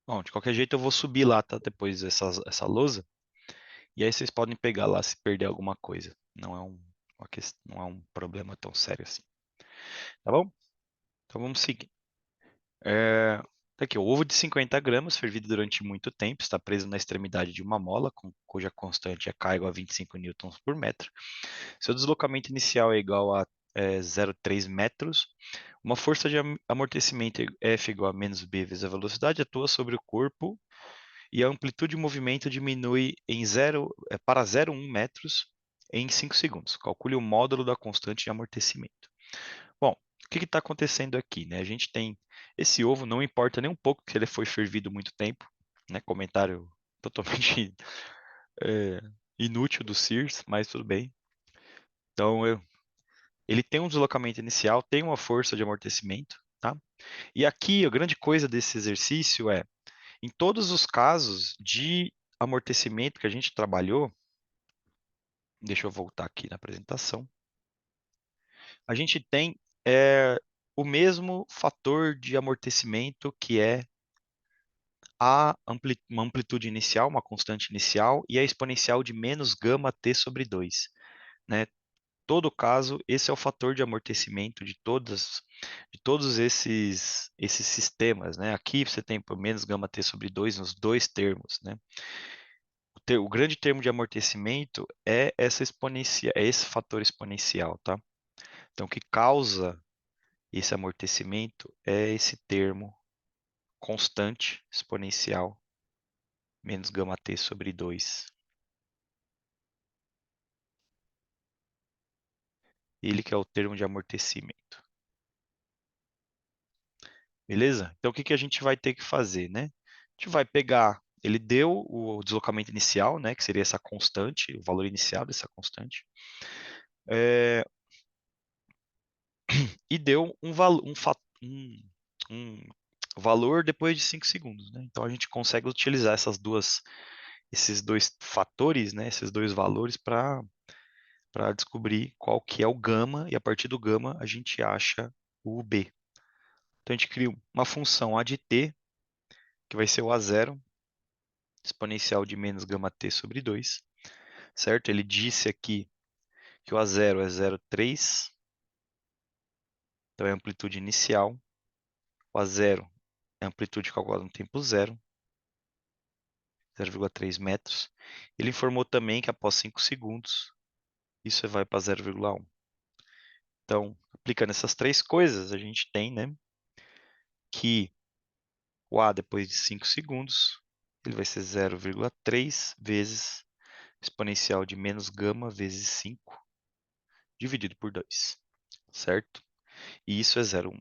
Bom, de qualquer jeito eu vou subir lá, tá? Depois essa lousa. E aí vocês podem pegar lá se perder alguma coisa. Não é um problema tão sério assim. Tá bom? Então vamos seguir. Tá aqui, o ovo de 50 gramas, fervido durante muito tempo, está preso na extremidade de uma mola, cuja constante é K igual a 25 newtons por metro. Seu deslocamento inicial é igual a 0,3 metros. Uma força de amortecimento F igual a menos B vezes a velocidade atua sobre o corpo e a amplitude de movimento diminui para 0,1 metros em 5 segundos. Calcule o módulo da constante de amortecimento. Bom, o que está acontecendo aqui, né? A gente tem esse ovo, não importa nem um pouco que ele foi fervido muito tempo, né? Comentário totalmente é, inútil do Sears, mas tudo bem. Então, ele tem um deslocamento inicial, tem uma força de amortecimento, tá? E aqui a grande coisa desse exercício é, em todos os casos de amortecimento que a gente trabalhou, deixa eu voltar aqui na apresentação, a gente tem o mesmo fator de amortecimento que é uma amplitude inicial, uma constante inicial, e a exponencial de menos gama t sobre 2, né? Todo caso, esse é o fator de amortecimento de todos esses sistemas, né? Aqui você tem por menos gama t sobre 2 nos dois termos, né? O grande termo de amortecimento é é esse fator exponencial, tá? Então, o que causa esse amortecimento é esse termo constante exponencial menos gama t sobre 2. Ele que é o termo de amortecimento. Beleza? Então, o que que a gente vai ter que fazer, né? A gente vai pegar, ele deu o deslocamento inicial, né? Que seria essa constante, o valor inicial dessa constante. é, e deu um valor depois de 5 segundos, né? Então, a gente consegue utilizar esses dois fatores, né? Esses dois valores para descobrir qual que é o gama, e a partir do gama a gente acha o b. Então, a gente cria uma função a de t, que vai ser o a0, exponencial de menos gama t sobre 2, certo? Ele disse aqui que o a0 é 0,3, então é a amplitude inicial. O a0 é a amplitude calculada no tempo zero, 0,3 metros. Ele informou também que após 5 segundos, isso vai para 0,1. Então, aplicando essas três coisas, a gente tem, né, que o A, depois de 5 segundos, ele vai ser 0,3 vezes exponencial de menos gama vezes 5, dividido por 2, certo? E isso é 0,1.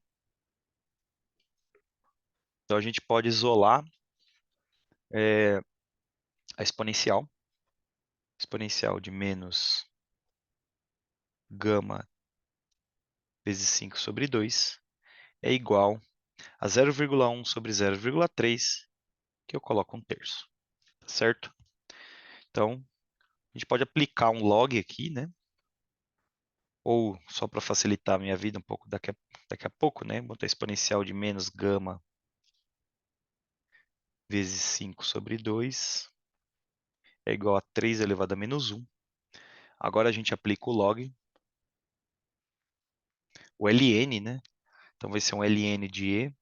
Então, a gente pode isolar é, a exponencial de menos gama vezes 5 sobre 2 é igual a 0,1 sobre 0,3, que eu coloco um terço, tá certo? Então, a gente pode aplicar um log aqui, né? Ou só para facilitar a minha vida um pouco daqui a pouco, né? Botar exponencial de menos gama vezes 5 sobre 2 é igual a 3 elevado a menos 1. Agora a gente aplica o log, o ln, né? Então vai ser um ln de e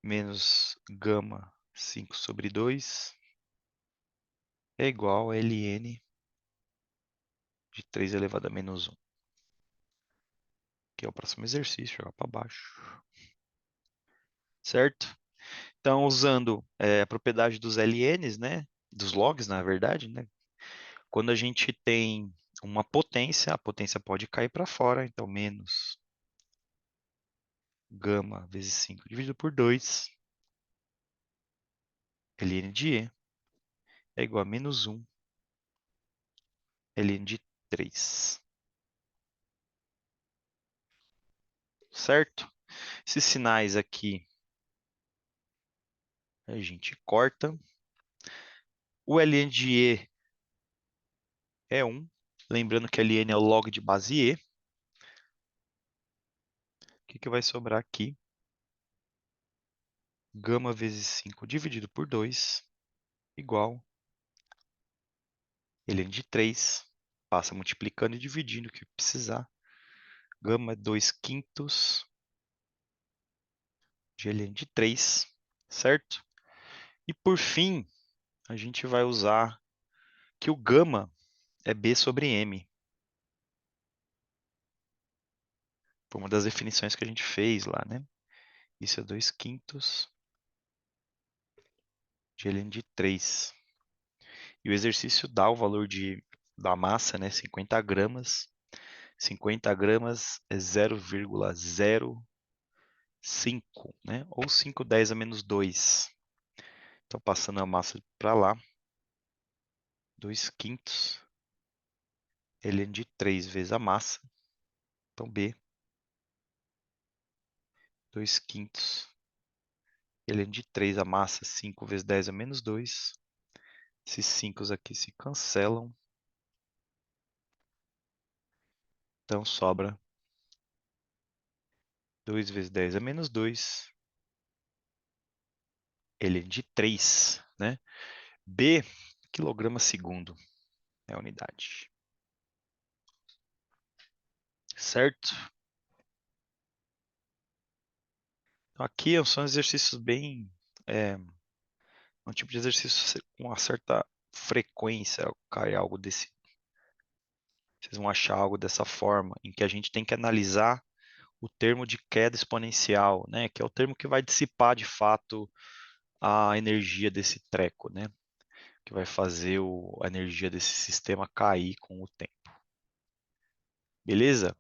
menos gama 5 sobre 2 é igual a ln de 3 elevado a menos 1, que é o próximo exercício, jogar para baixo, certo? Então, usando a propriedade dos ln's, né? Dos logs, na verdade, né? Quando a gente tem uma potência, a potência pode cair para fora, então menos gama vezes 5 dividido por 2, ln de e é igual a menos 1, ln de 3, certo? Esses sinais aqui a gente corta. O ln de e é 1, lembrando que ln é o log de base e. O que vai sobrar aqui? gama vezes 5 dividido por 2 igual ln de 3. Passa multiplicando e dividindo o que precisar. Gama é 2 quintos de ln de 3, certo? E por fim, a gente vai usar que o gama é B sobre M. Foi uma das definições que a gente fez lá, né? Isso é 2 quintos de ln de 3. E o exercício dá o valor da massa, né? 50 gramas. 50 gramas é 0,05, né? Ou 5/10 a menos 2. Então, passando a massa para lá, 2 quintos ln de 3 vezes a massa. Então, B, 2 quintos ln de 3 a massa, 5 vezes 10 a menos 2. Esses 5 aqui se cancelam. Então, sobra 2 vezes 10 a menos 2, ln de 3, né? B, quilograma segundo, é a unidade. Certo? Então, aqui são exercícios bem... um tipo de exercício com uma certa frequência, cai algo desse... Vocês vão achar algo dessa forma, em que a gente tem que analisar o termo de queda exponencial, né? Que é o termo que vai dissipar de fato a energia desse treco, né? Que vai fazer a energia desse sistema cair com o tempo. Beleza?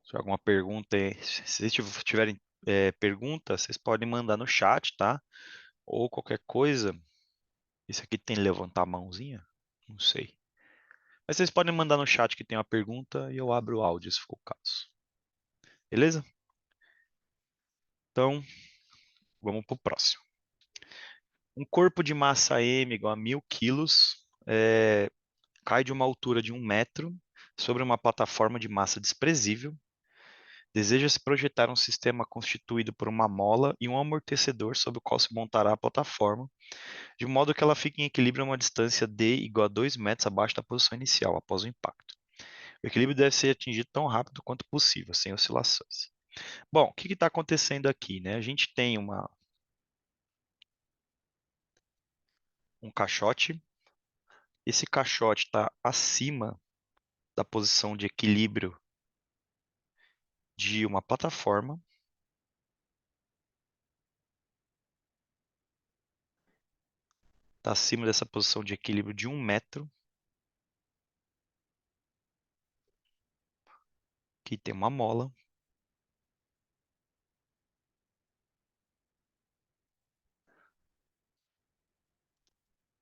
Se tiver alguma pergunta, se vocês tiverem pergunta, vocês podem mandar no chat, tá? Ou qualquer coisa. Isso aqui tem levantar a mãozinha? Não sei. Mas vocês podem mandar no chat que tem uma pergunta e eu abro o áudio se for o caso. Beleza? Então, vamos para o próximo. Um corpo de massa m igual a 1.000 quilos cai de uma altura de 1 metro sobre uma plataforma de massa desprezível. Deseja-se projetar um sistema constituído por uma mola e um amortecedor sobre o qual se montará a plataforma, de modo que ela fique em equilíbrio a uma distância d igual a 2 metros abaixo da posição inicial, após o impacto. O equilíbrio deve ser atingido tão rápido quanto possível, sem oscilações. Bom, o que está acontecendo aqui, né? A gente tem um caixote. Esse caixote está acima da posição de equilíbrio de uma plataforma. Está acima dessa posição de equilíbrio de 1 metro. Aqui tem uma mola.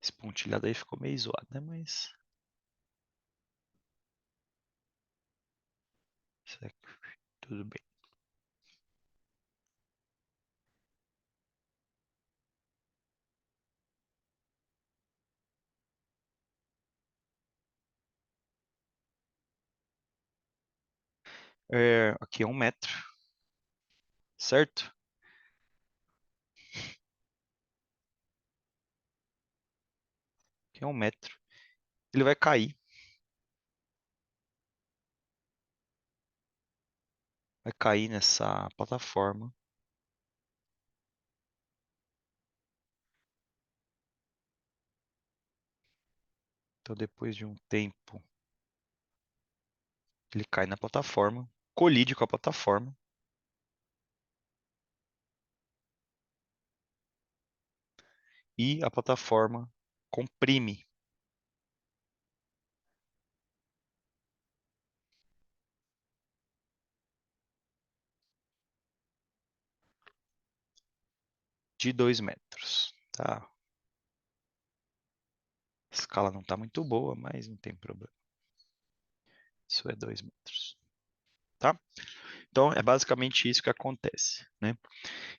Esse pontilhado aí ficou meio zoado, né? Mas isso aqui, tudo bem. Aqui é 1 metro, certo? Aqui é 1 metro. Ele vai cair. Vai cair nessa plataforma. Então, depois de um tempo, ele cai na plataforma, colide com a plataforma. E a plataforma comprime. De 2 metros, tá? A escala não está muito boa, mas não tem problema. Isso é 2 metros, tá? Então, é basicamente isso que acontece, né?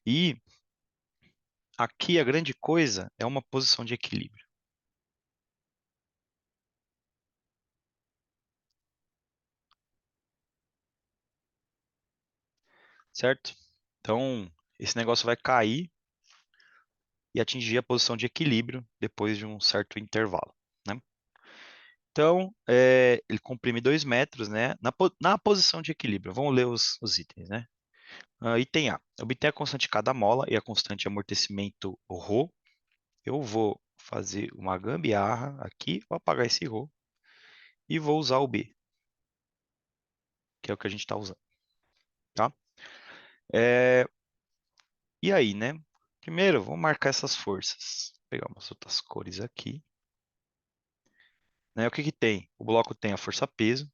E aqui a grande coisa é uma posição de equilíbrio. certo? Então, esse negócio vai cair e atingir a posição de equilíbrio depois de um certo intervalo, né? Então, ele comprime 2 metros, né? Na posição de equilíbrio. Vamos ler os itens, né? Item A. Obter a constante cada mola e a constante amortecimento ρ. Eu vou fazer uma gambiarra aqui, vou apagar esse ρ e vou usar o B, que é o que a gente está usando, tá? É, e aí, né? Primeiro, vamos marcar essas forças. Vou pegar umas outras cores aqui. Né? O que que tem? O bloco tem a força peso,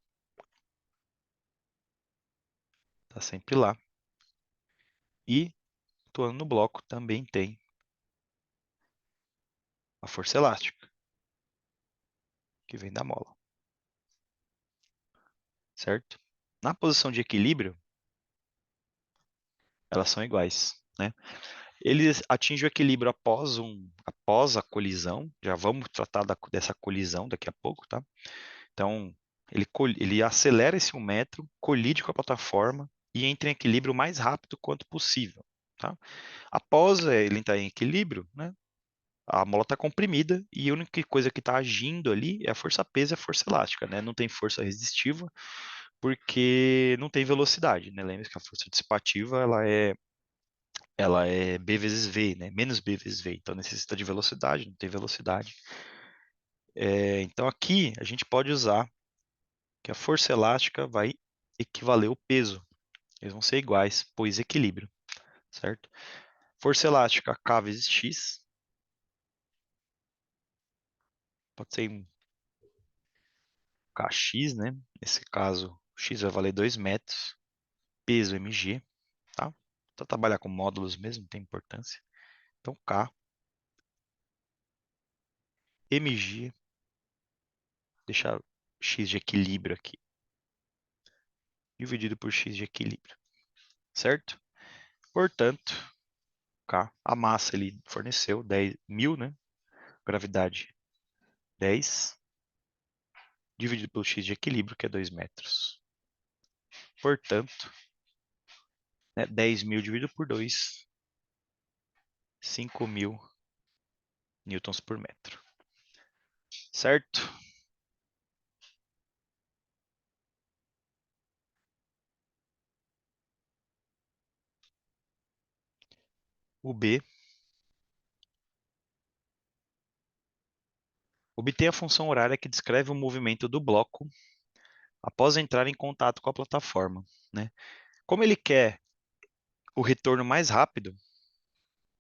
tá sempre lá. E, atuando no bloco, também tem a força elástica, que vem da mola, certo? Na posição de equilíbrio, elas são iguais, né? Eles atingem o equilíbrio após a colisão. Já vamos tratar dessa colisão daqui a pouco, tá? Então, ele acelera esse 1 metro, colide com a plataforma e entra em equilíbrio o mais rápido quanto possível, tá? Após ele entrar em equilíbrio, né? A mola está comprimida e a única coisa que está agindo ali é a força peso e a força elástica, né? Não tem força resistiva porque não tem velocidade, né? Lembre que a força dissipativa ela é B vezes V, né? Menos B vezes V. Então necessita de velocidade, não tem velocidade. Então aqui a gente pode usar que a força elástica vai equivaler ao peso. Eles vão ser iguais, pois equilíbrio, certo? Força elástica K vezes X, pode ser um KX, né? Nesse caso, X vai valer 2 metros, peso mg, tá? Para trabalhar com módulos mesmo, tem importância. Então, K, mg, deixar X de equilíbrio aqui, dividido por X de equilíbrio, certo? Portanto, K, a massa ele forneceu 10.000, né? Gravidade 10, dividido pelo X de equilíbrio, que é 2 metros. Portanto, né, 10.000 dividido por 2, 5.000 newtons por metro, certo? O B obtém a função horária que descreve o movimento do bloco após entrar em contato com a plataforma, né? Como ele quer o retorno mais rápido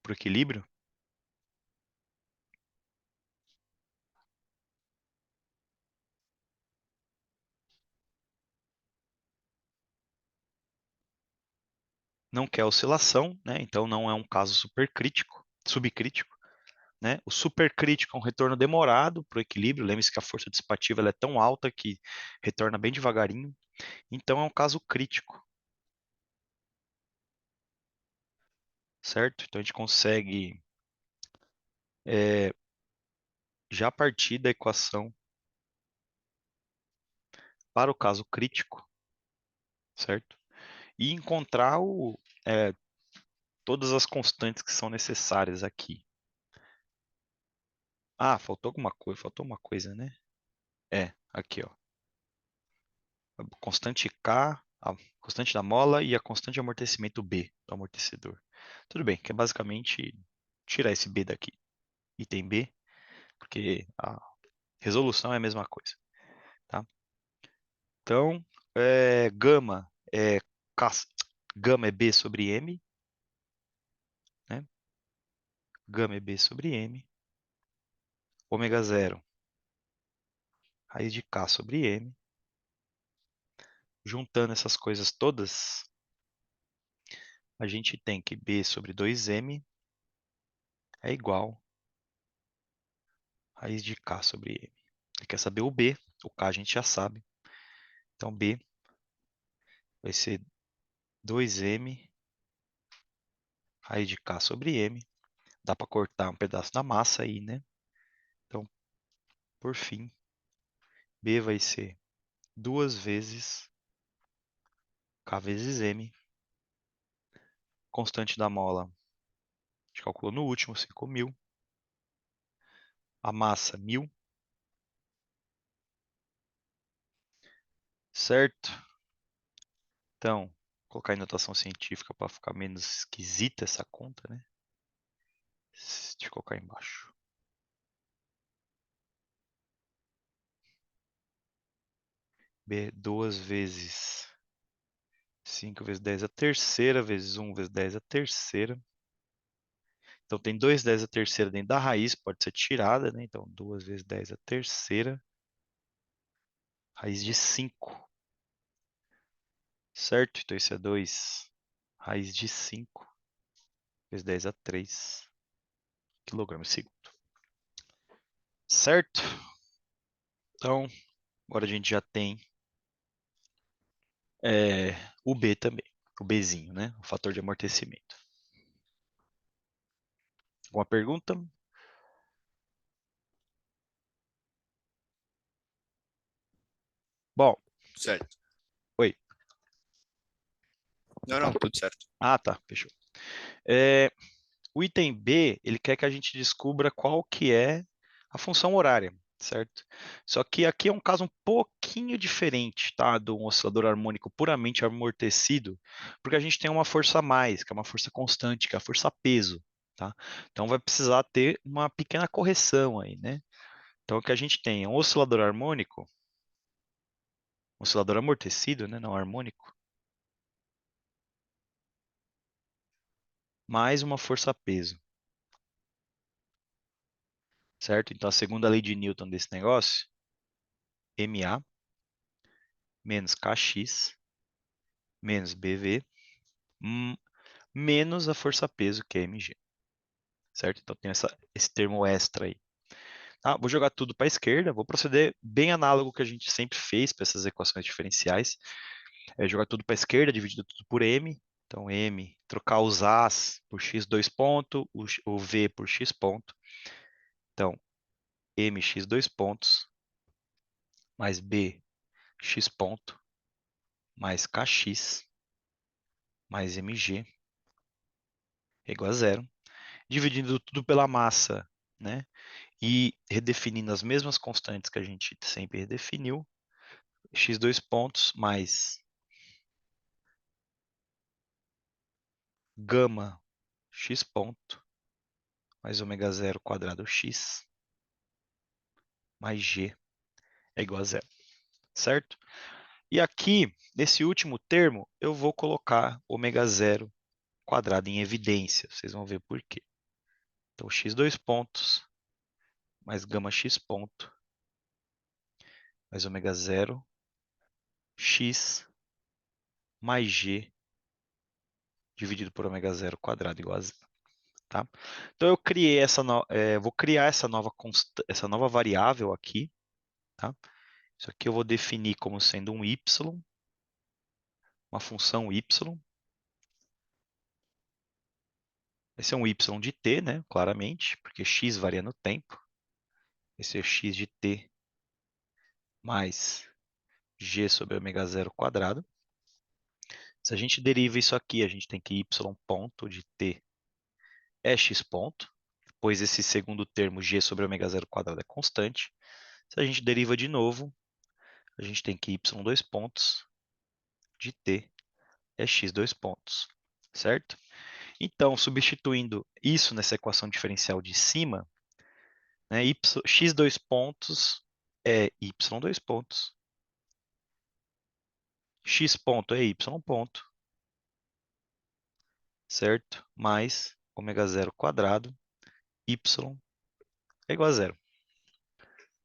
para o equilíbrio, não quer oscilação, né? Então não é um caso supercrítico, subcrítico, né? O supercrítico é um retorno demorado para o equilíbrio. Lembre-se que a força dissipativa ela é tão alta que retorna bem devagarinho. Então é um caso crítico, certo? Então a gente consegue já partir da equação para o caso crítico, certo? E encontrar todas as constantes que são necessárias aqui. Ah, faltou uma coisa, né? Aqui, ó. A constante K, a constante da mola e a constante de amortecimento B do amortecedor. Tudo bem, que é basicamente tirar esse B daqui. Item B, porque a resolução é a mesma coisa, tá? Então, gama K, gama é B sobre M, né? Gama é B sobre M. Ômega zero, raiz de K sobre M. Juntando essas coisas todas, a gente tem que B sobre 2M é igual a raiz de K sobre M. Ele quer saber o B, o K a gente já sabe. Então B vai ser 2M raiz de K sobre M. Dá para cortar um pedaço da massa aí, né? Então, por fim, B vai ser 2 vezes K vezes M constante da mola, a gente calculou no último, 5.000. A massa, 1.000. Certo? Então, vou colocar em notação científica para ficar menos esquisita essa conta, né? Deixa eu colocar embaixo. B, 2 vezes 5 vezes 10 a terceira, vezes 1 vezes 10 a terceira. Então, tem 2 10 a terceira dentro da raiz, pode ser tirada, né? Então, 2 vezes 10 a terceira, raiz de 5. Certo? Então, isso é 2 raiz de 5 vezes 10 a 3 quilogramas segundo. Certo? Então, agora a gente já tem o B também, o Bzinho, né? O fator de amortecimento. Alguma pergunta? Bom, Certo. oi. Não, tudo certo. Ah, tá, fechou. É, o item B, ele quer que a gente descubra qual que é a função horária, certo? Só que aqui é um caso um pouquinho diferente, tá? De um oscilador harmônico puramente amortecido, porque a gente tem uma força a mais, que é uma força constante, que é a força peso, tá? Então vai precisar ter uma pequena correção aí, né? Então o que a gente tem é um oscilador harmônico, um oscilador amortecido, né? Não harmônico, mais uma força peso, certo? Então a segunda lei de Newton desse negócio, MA menos KX menos BV menos a força-peso, que é mg, certo? Então tem esse termo extra aí. Tá? Vou jogar tudo para a esquerda, vou proceder bem análogo que a gente sempre fez para essas equações diferenciais. É jogar tudo para a esquerda, dividido tudo por m. Então m, trocar os a's por x 2 ponto, o v por x ponto. Então mx 2 pontos mais b x ponto mais kx mais mg é igual a zero. Dividindo tudo pela massa, né? E redefinindo as mesmas constantes que a gente sempre redefiniu, x 2 pontos mais gama x ponto mais ômega zero quadrado x mais g é igual a zero, certo? E aqui, nesse último termo, eu vou colocar ômega zero quadrado em evidência. Vocês vão ver por quê. Então, x 2 pontos mais gama x ponto mais ômega zero x mais g dividido por ômega zero quadrado igual a zero. Tá? Então eu criei vou criar essa nova variável aqui, tá? Isso aqui eu vou definir como sendo um y, uma função y. Esse é um y de t, né? Claramente, porque x varia no tempo. Esse é x de t mais g sobre ômega zero quadrado. Se a gente deriva isso aqui, a gente tem que y ponto de t é x ponto, pois esse segundo termo g sobre ômega zero quadrado é constante. Se a gente deriva de novo, a gente tem que y dois pontos de t é x dois pontos, certo? Então, substituindo isso nessa equação diferencial de cima, né, x dois pontos é y dois pontos, x ponto é y ponto, certo? Mais ômega zero quadrado, y é igual a zero,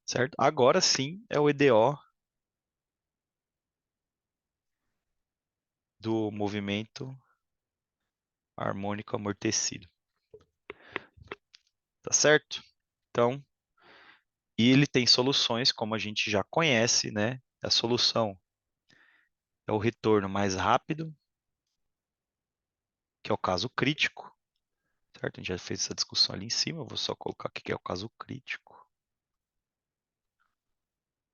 certo? Agora sim é o EDO do movimento harmônico amortecido, tá certo? Então, e ele tem soluções como a gente já conhece, né? A solução é o retorno mais rápido, que é o caso crítico, certo? A gente já fez essa discussão ali em cima, eu vou só colocar aqui que é o caso crítico.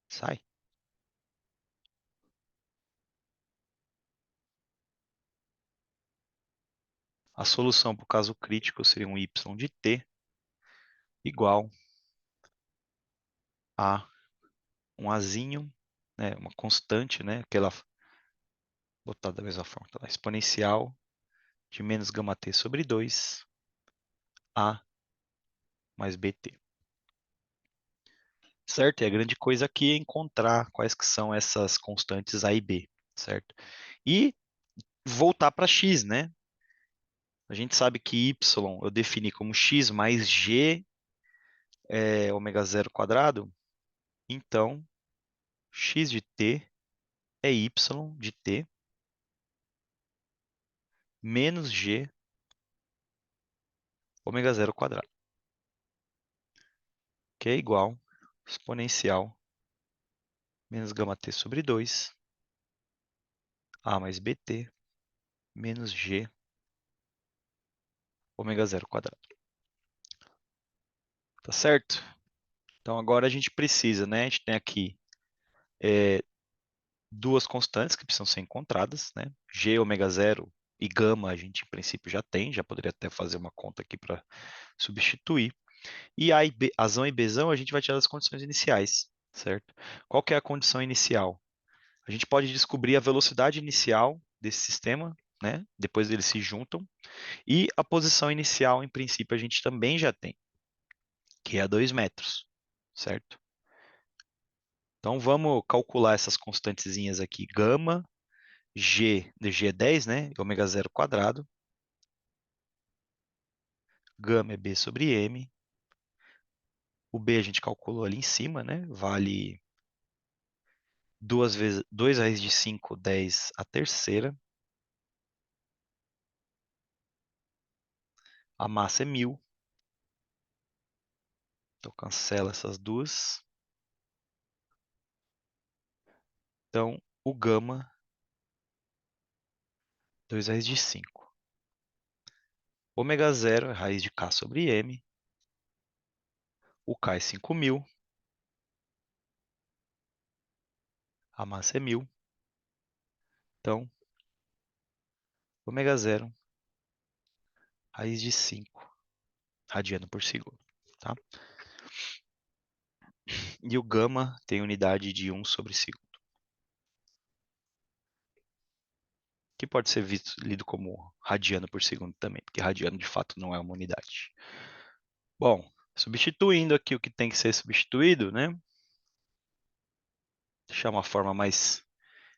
Sai. A solução para o caso crítico seria um y de t igual a um azinho, né, uma constante, né, aquela botada da mesma forma, tá? Exponencial de menos gama t sobre 2 a mais bt. Certo? E a grande coisa aqui é encontrar quais que são essas constantes a e b, certo? E voltar para x, né? A gente sabe que y eu defini como x mais g ômega zero quadrado, então x de t é y de t menos g ômega zero quadrado, que é igual exponencial menos gama t sobre 2 a mais bt menos g ômega zero quadrado. Tá certo? Então agora a gente precisa, né? A gente tem aqui duas constantes que precisam ser encontradas, né? G ômega zero e gama a gente em princípio já tem, já poderia até fazer uma conta aqui para substituir. E A e B, azão e Bzão a gente vai tirar das condições iniciais, certo? Qual que é a condição inicial? A gente pode descobrir a velocidade inicial desse sistema, né? Depois eles se juntam. E a posição inicial, em princípio, a gente também já tem, que é a 2 metros, certo? Então vamos calcular essas constantezinhas aqui. Gama, G, de G é 10, né? Ômega zero quadrado. Gama é B sobre M. O B a gente calculou ali em cima, né? Vale 2 vezes 2 raiz de 5, 10 a terceira. A massa é 1000. Então cancela essas duas. Então o gama, 2 raiz de 5. Ômega zero é raiz de K sobre M. O K é 5000. A massa é 1000. Então, ômega zero, raiz de 5, radiano por segundo. Tá? E o gama tem unidade de 1 sobre segundo. Que pode ser lido como radiano por segundo também, porque radiano de fato não é uma unidade. Bom, substituindo aqui o que tem que ser substituído, né? Deixar uma forma mais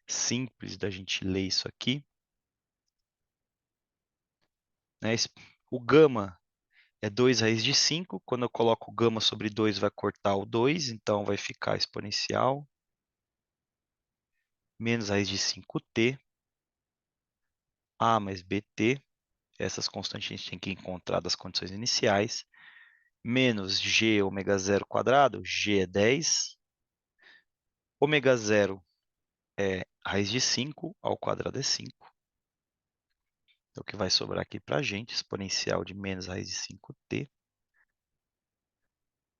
simples da gente ler isso aqui. Né? O gama é 2 raiz de 5. Quando eu coloco gama sobre 2, vai cortar o 2, então vai ficar exponencial menos raiz de 5t, a mais bt. Essas constantes a gente tem que encontrar das condições iniciais. Menos g ômega zero quadrado, g é 10. Ômega zero é raiz de 5, ao quadrado é 5. Então, o que vai sobrar aqui para a gente, exponencial de menos raiz de 5t,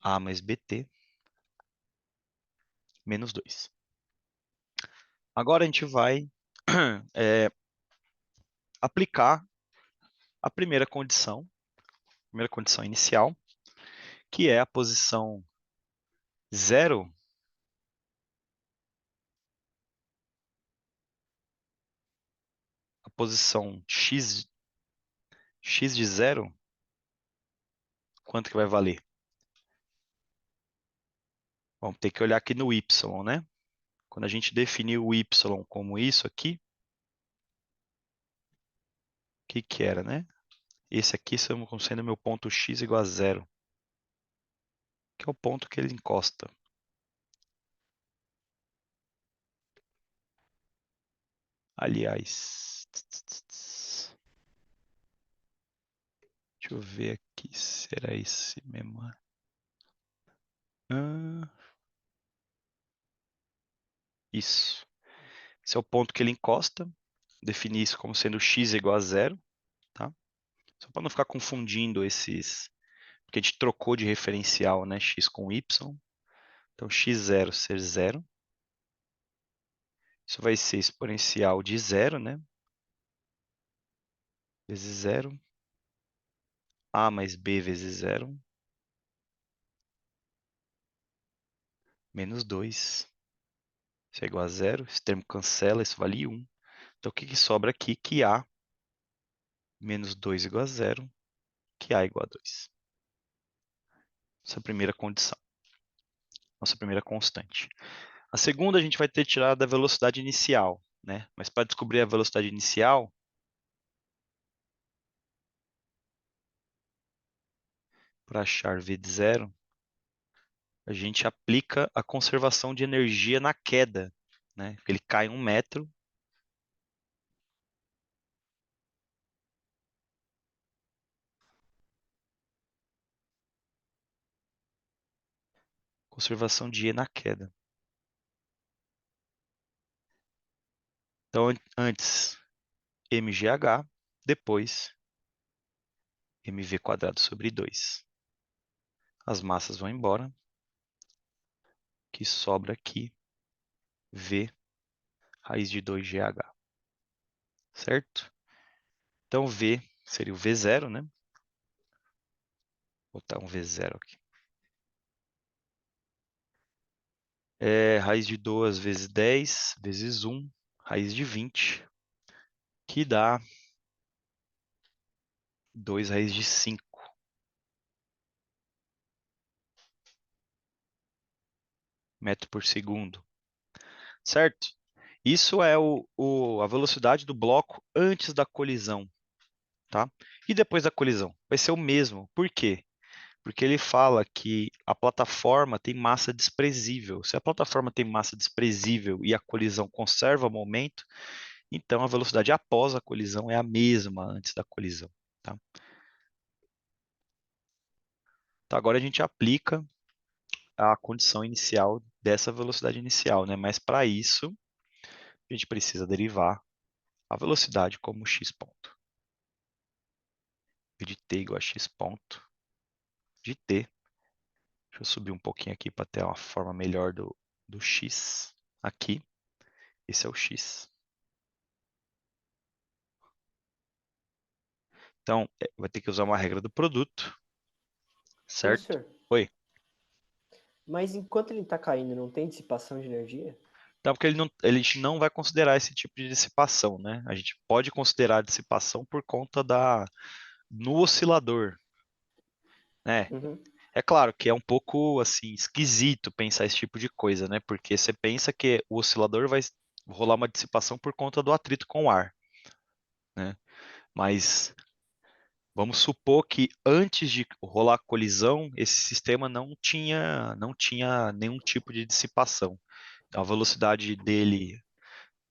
a mais bt, menos 2. Agora a gente vai aplicar a primeira condição inicial, que é a posição 0, a posição x de 0, quanto que vai valer? Vamos ter que olhar aqui no y, né? Quando a gente definiu o y como isso aqui, o que que era, né? Esse aqui como sendo meu ponto x igual a 0, que é o ponto que ele encosta. Aliás, deixa eu ver aqui, será esse mesmo? Isso. Esse é o ponto que ele encosta. Defini isso como sendo x igual a 0, tá? Só para não ficar confundindo esses, porque a gente trocou de referencial, né? X com y. Então, x0 ser 0. Isso vai ser exponencial de 0, né? Vezes 0. A mais B vezes zero, menos 2. Isso é igual a zero. Esse termo cancela, isso vale 1. Então, o que sobra aqui? Que A menos 2 igual a zero, que A igual a 2. Essa é a primeira condição. Nossa primeira constante. A segunda a gente vai ter tirado a velocidade inicial, né? Mas para descobrir a velocidade inicial, para achar v de zero, a gente aplica a conservação de energia na queda, né? Ele cai 1 metro. Conservação de E na queda. Então, antes mgh, depois mv quadrado sobre 2. As massas vão embora. O que sobra aqui, v raiz de 2gh. Certo? Então, v seria o v0, né? Vou botar um v0 aqui. Raiz de 2 vezes 10 vezes 1, raiz de 20, que dá 2 raiz de 5 metro por segundo. Certo? Isso é a velocidade do bloco antes da colisão, tá? E depois da colisão? Vai ser o mesmo. Por quê? Porque ele fala que a plataforma tem massa desprezível. Se a plataforma tem massa desprezível e a colisão conserva o momento, então a velocidade após a colisão é a mesma antes da colisão, tá? Então agora a gente aplica a condição inicial dessa velocidade inicial, né? Mas para isso, a gente precisa derivar a velocidade como x ponto. De t igual a x ponto de t. Deixa eu subir um pouquinho aqui para ter uma forma melhor do x. Aqui, esse é o x. Então, vai ter que usar uma regra do produto, certo? Professor, Oi. mas enquanto ele está caindo, não tem dissipação de energia? Então, porque ele não vai considerar esse tipo de dissipação, né? A gente pode considerar a dissipação por conta no oscilador, né? Uhum, É claro que é um pouco assim esquisito pensar esse tipo de coisa, né? Porque você pensa que o oscilador vai rolar uma dissipação por conta do atrito com o ar, né? Mas vamos supor que antes de rolar a colisão, esse sistema não tinha nenhum tipo de dissipação. Então, a velocidade dele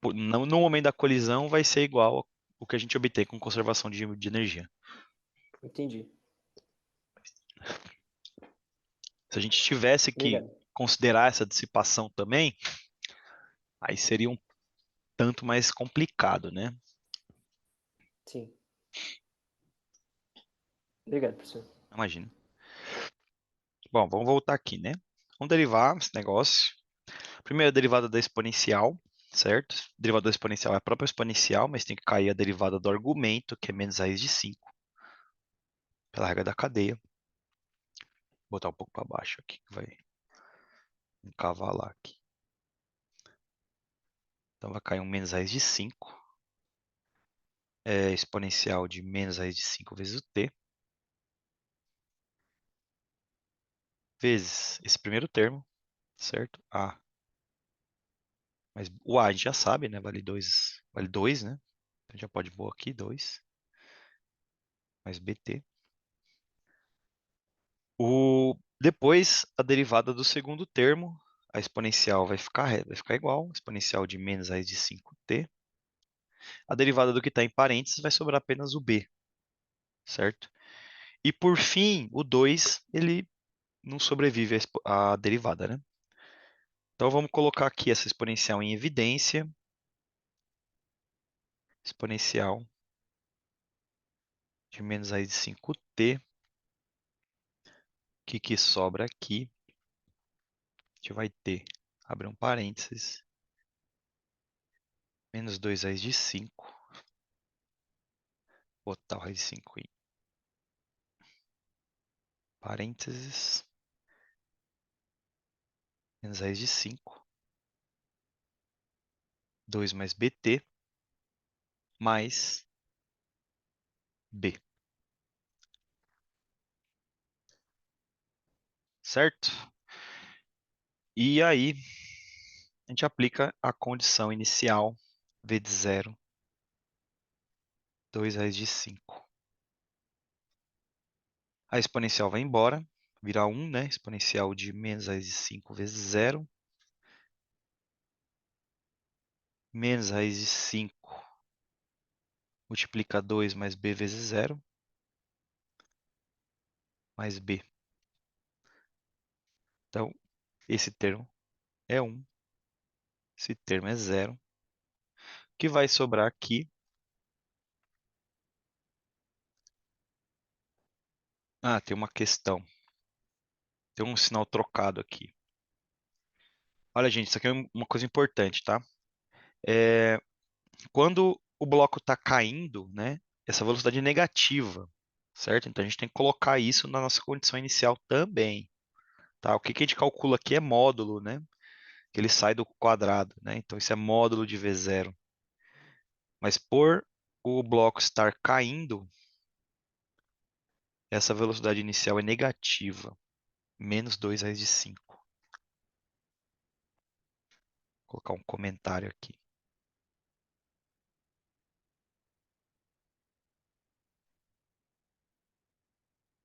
no momento da colisão vai ser igual ao que a gente obtém com conservação de energia. entendi. Se a gente tivesse que Obrigado. considerar essa dissipação também, aí seria um tanto mais complicado, né? Sim. Obrigado, professor. Imagina. Bom, vamos voltar aqui, né? Vamos derivar esse negócio. Primeiro, a derivada da exponencial, certo? A derivada da exponencial é a própria exponencial, mas tem que cair a derivada do argumento, que é menos raiz de 5, pela regra da cadeia. Vou botar um pouco para baixo aqui, que vai encavalar aqui. Então, vai cair um menos raiz de 5, exponencial de menos raiz de 5 vezes o t, vezes esse primeiro termo, certo? A. Mas o A a gente já sabe, né? Vale 2, né? Então já pode pôr aqui 2 mais bt. Depois, a derivada do segundo termo, a exponencial vai ficar igual, exponencial de menos raiz de 5t. A derivada do que está em parênteses vai sobrar apenas o b, certo? E por fim, o 2, ele não sobrevive à derivada, né? Então vamos colocar aqui essa exponencial em evidência. Exponencial de menos raiz de 5t. O que sobra aqui? A gente vai ter, abre um parênteses, menos 2 raiz de 5, botar o raiz de 5 aí. parênteses, menos raiz de 5, 2 mais bt, mais b, certo? E aí, a gente aplica a condição inicial v de 0, 2 raiz de 5. A exponencial vai embora, vira 1, né? Exponencial de menos raiz de 5 vezes 0, menos raiz de 5 multiplica 2 mais b vezes 0, mais b. Então, esse termo é 1, esse termo é 0. O que vai sobrar aqui? Ah, tem uma questão. Tem um sinal trocado aqui. Olha, gente, isso aqui é uma coisa importante, tá? Quando o bloco está caindo, né, essa velocidade é negativa, certo? Então a gente tem que colocar isso na nossa condição inicial também, tá? O que que a gente calcula aqui é módulo, né? Que ele sai do quadrado, né? Então isso é módulo de V0. Mas por o bloco estar caindo, essa velocidade inicial é negativa, menos 2 raiz de 5. Vou colocar um comentário aqui,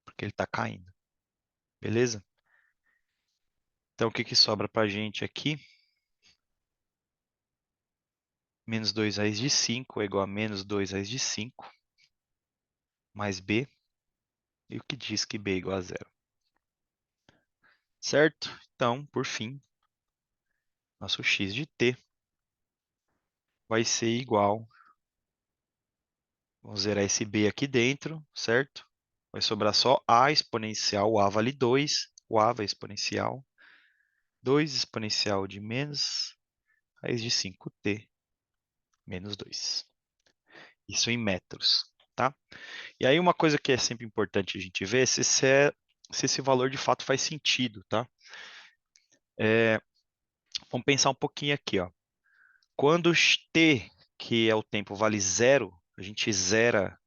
porque ele está caindo, beleza? Então o que que sobra para a gente aqui? Menos 2 raiz de 5 é igual a menos 2 raiz de 5, mais b. E o que diz que b é igual a zero? Certo? Então, por fim, nosso x de t vai ser igual. Vamos zerar esse b aqui dentro, certo? Vai sobrar só a exponencial, o a vale 2, o a vai exponencial. 2 exponencial de menos raiz de 5t menos 2. Isso em metros, tá? E aí uma coisa que é sempre importante a gente ver é se esse valor de fato faz sentido, tá? Vamos pensar um pouquinho aqui, ó. Quando t, que é o tempo, vale zero, a gente zera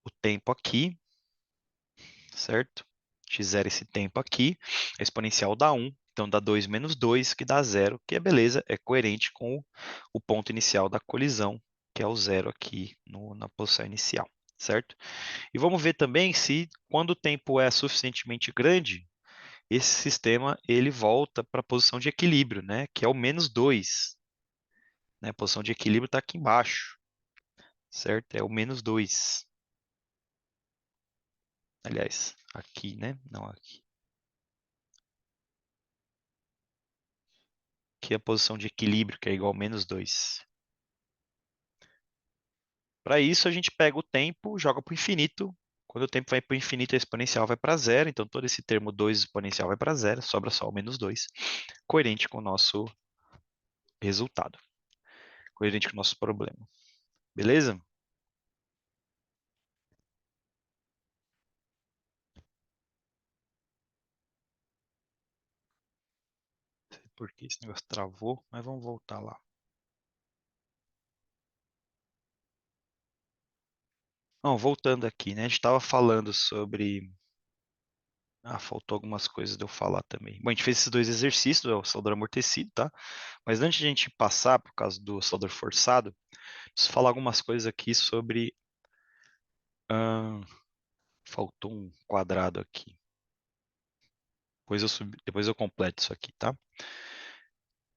o tempo aqui, certo? A gente zera esse tempo aqui, a exponencial dá 1, então dá 2 menos 2, que dá zero, que é beleza, é coerente com o ponto inicial da colisão, que é o zero aqui na posição inicial, certo? E vamos ver também se, quando o tempo é suficientemente grande, esse sistema ele volta para a posição de equilíbrio, né? Que é o menos 2. Né? A posição de equilíbrio está aqui embaixo, certo? É o menos 2. Aliás, aqui, né? Não aqui. Aqui é a posição de equilíbrio, que é igual a menos 2. Para isso, a gente pega o tempo, joga para o infinito. Quando o tempo vai para o infinito, a exponencial vai para zero. Então, todo esse termo 2 exponencial vai para zero. Sobra só o menos 2. Coerente com o nosso resultado. Coerente com o nosso problema. Beleza? Não sei por que esse negócio travou, mas vamos voltar lá. Não, voltando aqui, né? A gente estava falando sobre. Ah, faltou algumas coisas de eu falar também. Bom, a gente fez esses dois exercícios, o oscilador amortecido, tá? Mas antes de a gente passar, por causa do oscilador forçado, preciso falar algumas coisas aqui sobre. ah, Faltou um quadrado aqui. Depois eu completo isso aqui, tá?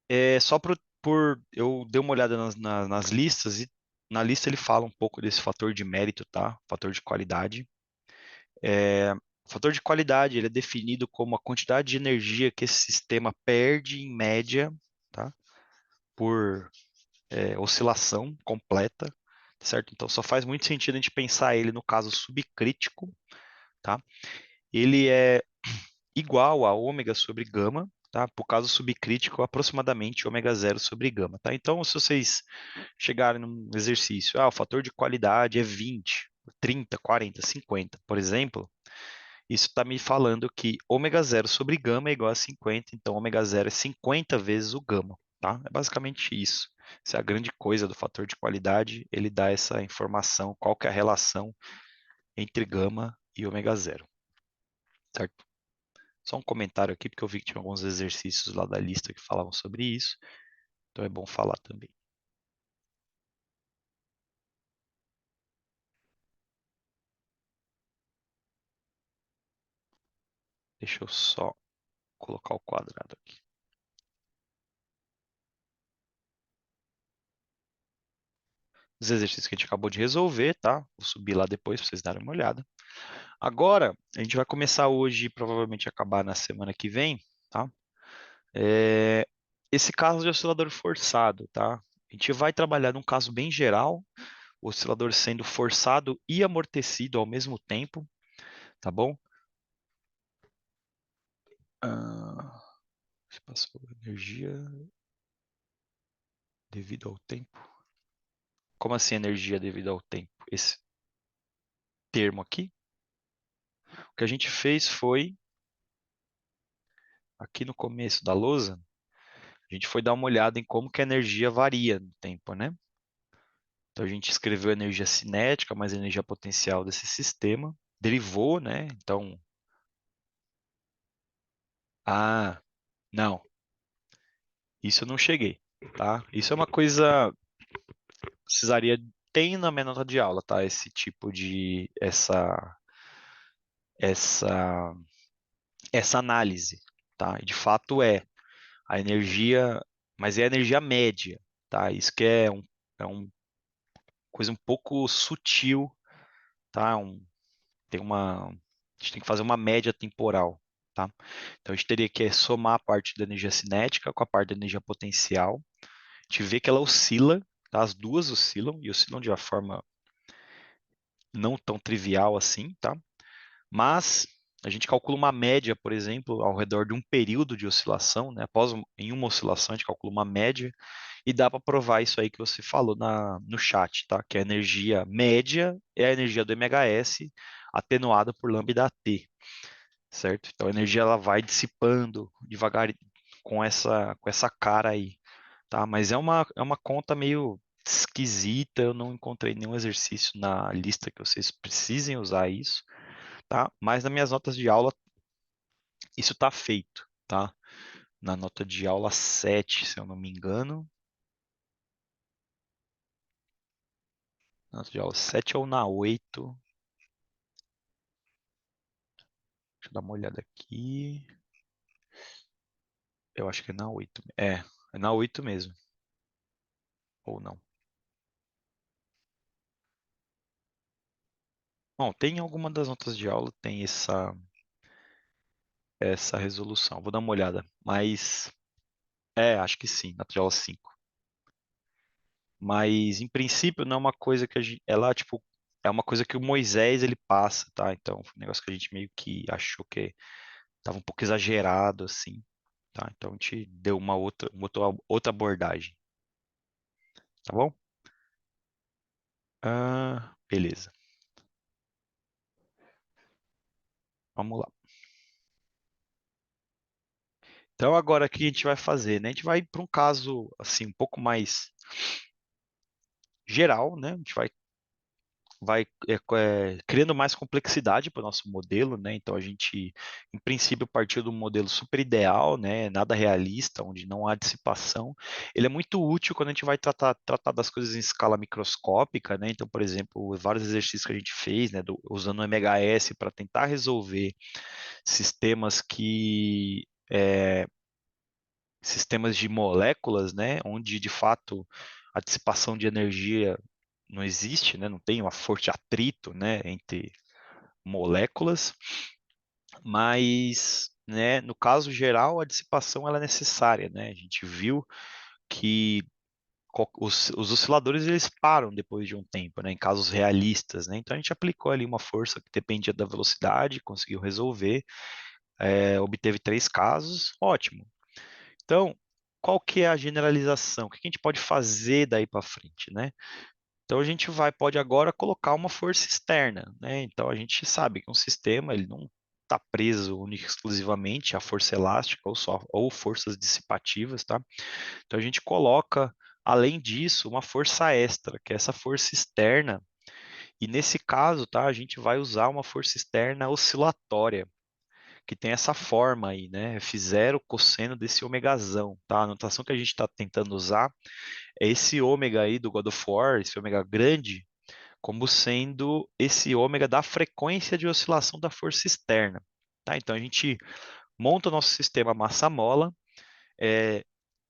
É só eu dei uma olhada nas listas e na lista ele fala um pouco desse fator de mérito, tá? Fator de qualidade. O fator de qualidade ele é definido como a quantidade de energia que esse sistema perde em média, tá? Por oscilação completa, certo? Então só faz muito sentido a gente pensar ele no caso subcrítico, tá? Ele é igual a ômega sobre gama, tá? Por caso subcrítico, aproximadamente ômega zero sobre gama, tá? Então, se vocês chegarem num exercício, o fator de qualidade é 20, 30, 40, 50, por exemplo, Isso está me falando que ômega zero sobre gama é igual a 50, então ômega zero é 50 vezes o gama, tá? É basicamente isso. Essa é a grande coisa do fator de qualidade, ele dá essa informação, qual que é a relação entre gama e ômega zero, certo? Só um comentário aqui, porque eu vi que tinha alguns exercícios lá da lista que falavam sobre isso, então é bom falar também. Deixa eu só colocar o quadrado aqui. Os exercícios que a gente acabou de resolver, tá? Vou subir lá depois para vocês darem uma olhada. Agora, a gente vai começar hoje, provavelmente acabar na semana que vem, tá? É, esse caso de oscilador forçado, tá? A gente vai trabalhar num caso bem geral, o oscilador sendo forçado e amortecido ao mesmo tempo, tá bom? Se passou energia devido ao tempo. Como assim energia devido ao tempo? Esse termo aqui? O que a gente fez foi, aqui no começo da lousa, a gente foi dar uma olhada em como que a energia varia no tempo, né? Então a gente escreveu a energia cinética mais a energia potencial desse sistema, derivou, né? Então, não, isso eu não cheguei, tá? Isso é uma coisa precisaria tem na minha nota de aula, tá? Esse tipo de essa essa análise, tá? E de fato é a energia, mas é a energia média, tá? Isso que é um coisa um pouco sutil, tá? A gente tem que fazer uma média temporal, tá? Então a gente teria que somar a parte da energia cinética com a parte da energia potencial. A gente vê que ela oscila, tá? As duas oscilam e oscilam de uma forma não tão trivial assim, tá? Mas a gente calcula uma média, por exemplo, ao redor de um período de oscilação, né? Em uma oscilação, a gente calcula uma média e dá para provar isso aí que você falou no chat, tá? Que a energia média é a energia do MHS atenuada por lambda T, certo? Então a energia ela vai dissipando devagar com essa cara aí, tá? Mas é uma conta meio esquisita, eu não encontrei nenhum exercício na lista que vocês precisem usar isso, tá? Mas nas minhas notas de aula isso está feito, tá? Na nota de aula 7, se eu não me engano. Na nota de aula 7 ou na 8. Deixa eu dar uma olhada aqui. Eu acho que é na 8. É na 8 mesmo. Ou não. Bom, tem alguma das notas de aula, tem essa resolução. Vou dar uma olhada. Mas, acho que sim, nota de aula 5. Mas, em princípio, não é uma coisa que a gente. Ela, tipo, é uma coisa que o Moisés ele passa, tá? Então, foi um negócio que a gente meio que achou que estava um pouco exagerado, assim, tá? Então, a gente deu outra abordagem, tá bom? Beleza. Vamos lá. Então, agora o que a gente vai fazer, né? A gente vai para um caso, assim, um pouco mais geral, né? A gente vai criando mais complexidade para o nosso modelo, né? Então a gente, em princípio, partiu do modelo super ideal, né? Nada realista, onde não há dissipação. Ele é muito útil quando a gente vai tratar das coisas em escala microscópica, né? Então, por exemplo, vários exercícios que a gente fez, né? Usando o MHS para tentar resolver sistemas sistemas de moléculas, né? Onde de fato a dissipação de energia não existe, né? Não tem uma forte atrito, né, entre moléculas, mas, né, no caso geral, a dissipação ela é necessária, né? A gente viu que os osciladores eles param depois de um tempo, né, em casos realistas, né? Então a gente aplicou ali uma força que dependia da velocidade, conseguiu resolver, obteve 3 casos, ótimo. Então, qual que é a generalização? O que a gente pode fazer daí para frente, né? Então a gente pode agora colocar uma força externa, né? Então a gente sabe que um sistema ele não está preso única e exclusivamente à força elástica ou forças dissipativas, tá? Então a gente coloca, além disso, uma força extra, que é essa força externa. E nesse caso, tá, a gente vai usar uma força externa oscilatória, que tem essa forma aí, né? F0 cosseno desse ômegazão, tá? A notação que a gente está tentando usar é esse ômega aí do God of War, esse ômega grande, como sendo esse ômega da frequência de oscilação da força externa, tá? Então a gente monta o nosso sistema massa-mola, é,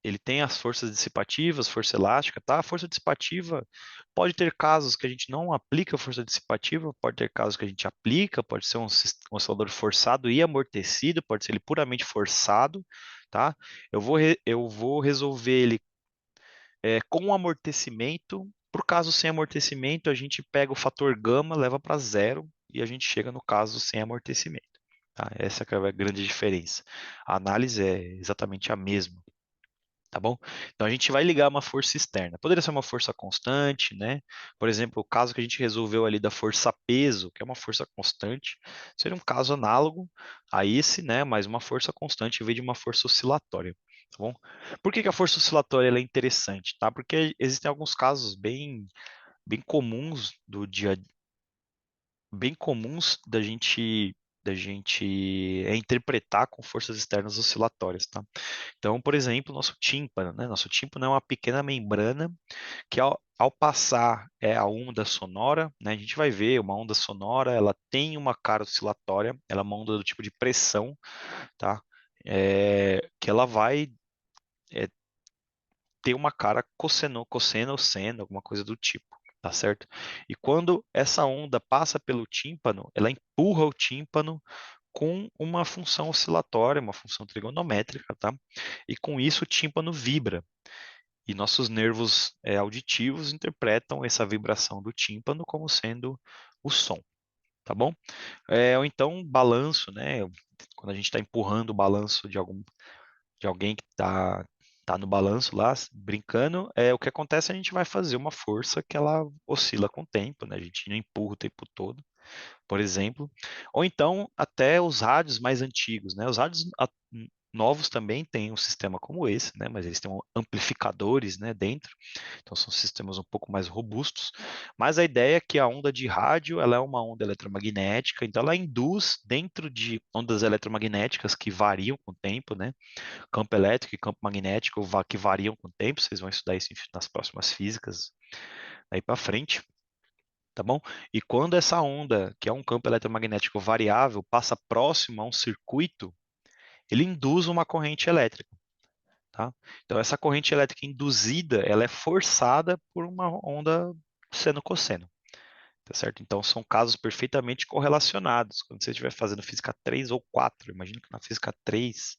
ele tem as forças dissipativas, força elástica, tá? A força dissipativa pode ter casos que a gente não aplica a força dissipativa, pode ter casos que a gente aplica, pode ser um oscilador forçado e amortecido, pode ser ele puramente forçado, tá? Eu vou resolver ele com um amortecimento. Por caso sem amortecimento, a gente pega o fator gama, leva para zero e a gente chega no caso sem amortecimento. Tá? Essa que é a grande diferença. A análise é exatamente a mesma. Tá bom? Então a gente vai ligar uma força externa. Poderia ser uma força constante, né? Por exemplo, o caso que a gente resolveu ali da força peso, que é uma força constante, seria um caso análogo a esse, né? Mas uma força constante em vez de uma força oscilatória. Tá bom? Por que que a força oscilatória ela é interessante, tá? Porque existem alguns casos bem comuns do dia, bem comuns da gente interpretar com forças externas oscilatórias, tá? Então, por exemplo, nosso tímpano, né? Nosso tímpano é uma pequena membrana que ao passar a onda sonora, né? A gente vai ver uma onda sonora, ela tem uma cara oscilatória, ela é uma onda do tipo de pressão, tá? Que ela vai é, ter uma cara cosseno ou seno, alguma coisa do tipo, tá certo? E quando essa onda passa pelo tímpano, ela empurra o tímpano com uma função oscilatória, uma função trigonométrica, tá? E com isso o tímpano vibra. E nossos nervos auditivos interpretam essa vibração do tímpano como sendo o som, tá bom? Ou então balanço, né? Quando a gente está empurrando o balanço de alguém que tá no balanço lá, brincando, o que acontece, a gente vai fazer uma força que ela oscila com o tempo, né? A gente não empurra o tempo todo, por exemplo. Ou então até os rádios mais antigos, né? Os rádios novos também têm um sistema como esse, né? Mas eles têm amplificadores, né, dentro. Então são sistemas um pouco mais robustos. Mas a ideia é que a onda de rádio, ela é uma onda eletromagnética, então ela induz dentro de ondas eletromagnéticas que variam com o tempo, né? Campo elétrico e campo magnético que variam com o tempo. Vocês vão estudar isso nas próximas físicas aí para frente. Tá bom? E quando essa onda, que é um campo eletromagnético variável, passa próximo a um circuito, ele induz uma corrente elétrica, tá? Então essa corrente elétrica induzida, ela é forçada por uma onda seno-cosseno, tá certo? Então são casos perfeitamente correlacionados. Quando você estiver fazendo física 3 ou 4, imagino que na física 3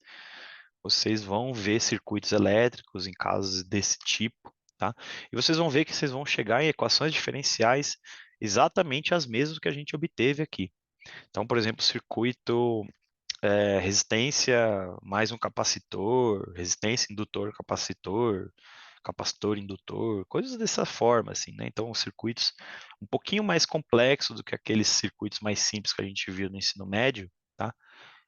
vocês vão ver circuitos elétricos em casos desse tipo, tá? E vocês vão ver que vocês vão chegar em equações diferenciais exatamente as mesmas que a gente obteve aqui. Então, por exemplo, circuito resistência mais um capacitor, resistência indutor capacitor, capacitor indutor, coisas dessa forma, assim, né? Então, circuitos um pouquinho mais complexos do que aqueles circuitos mais simples que a gente viu no ensino médio, tá?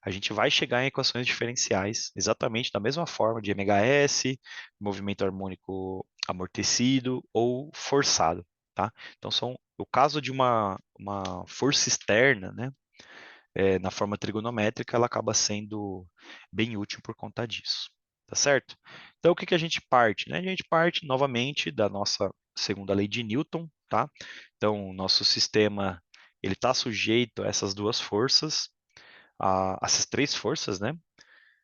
A gente vai chegar em equações diferenciais exatamente da mesma forma de MHS, movimento harmônico amortecido ou forçado, tá? Então, o caso de uma força externa, né? Na forma trigonométrica, ela acaba sendo bem útil por conta disso, tá certo? Então, o que que a gente parte, né? A gente parte novamente da nossa segunda lei de Newton, tá? Então, o nosso sistema ele está sujeito a essas duas forças, essas três forças, né?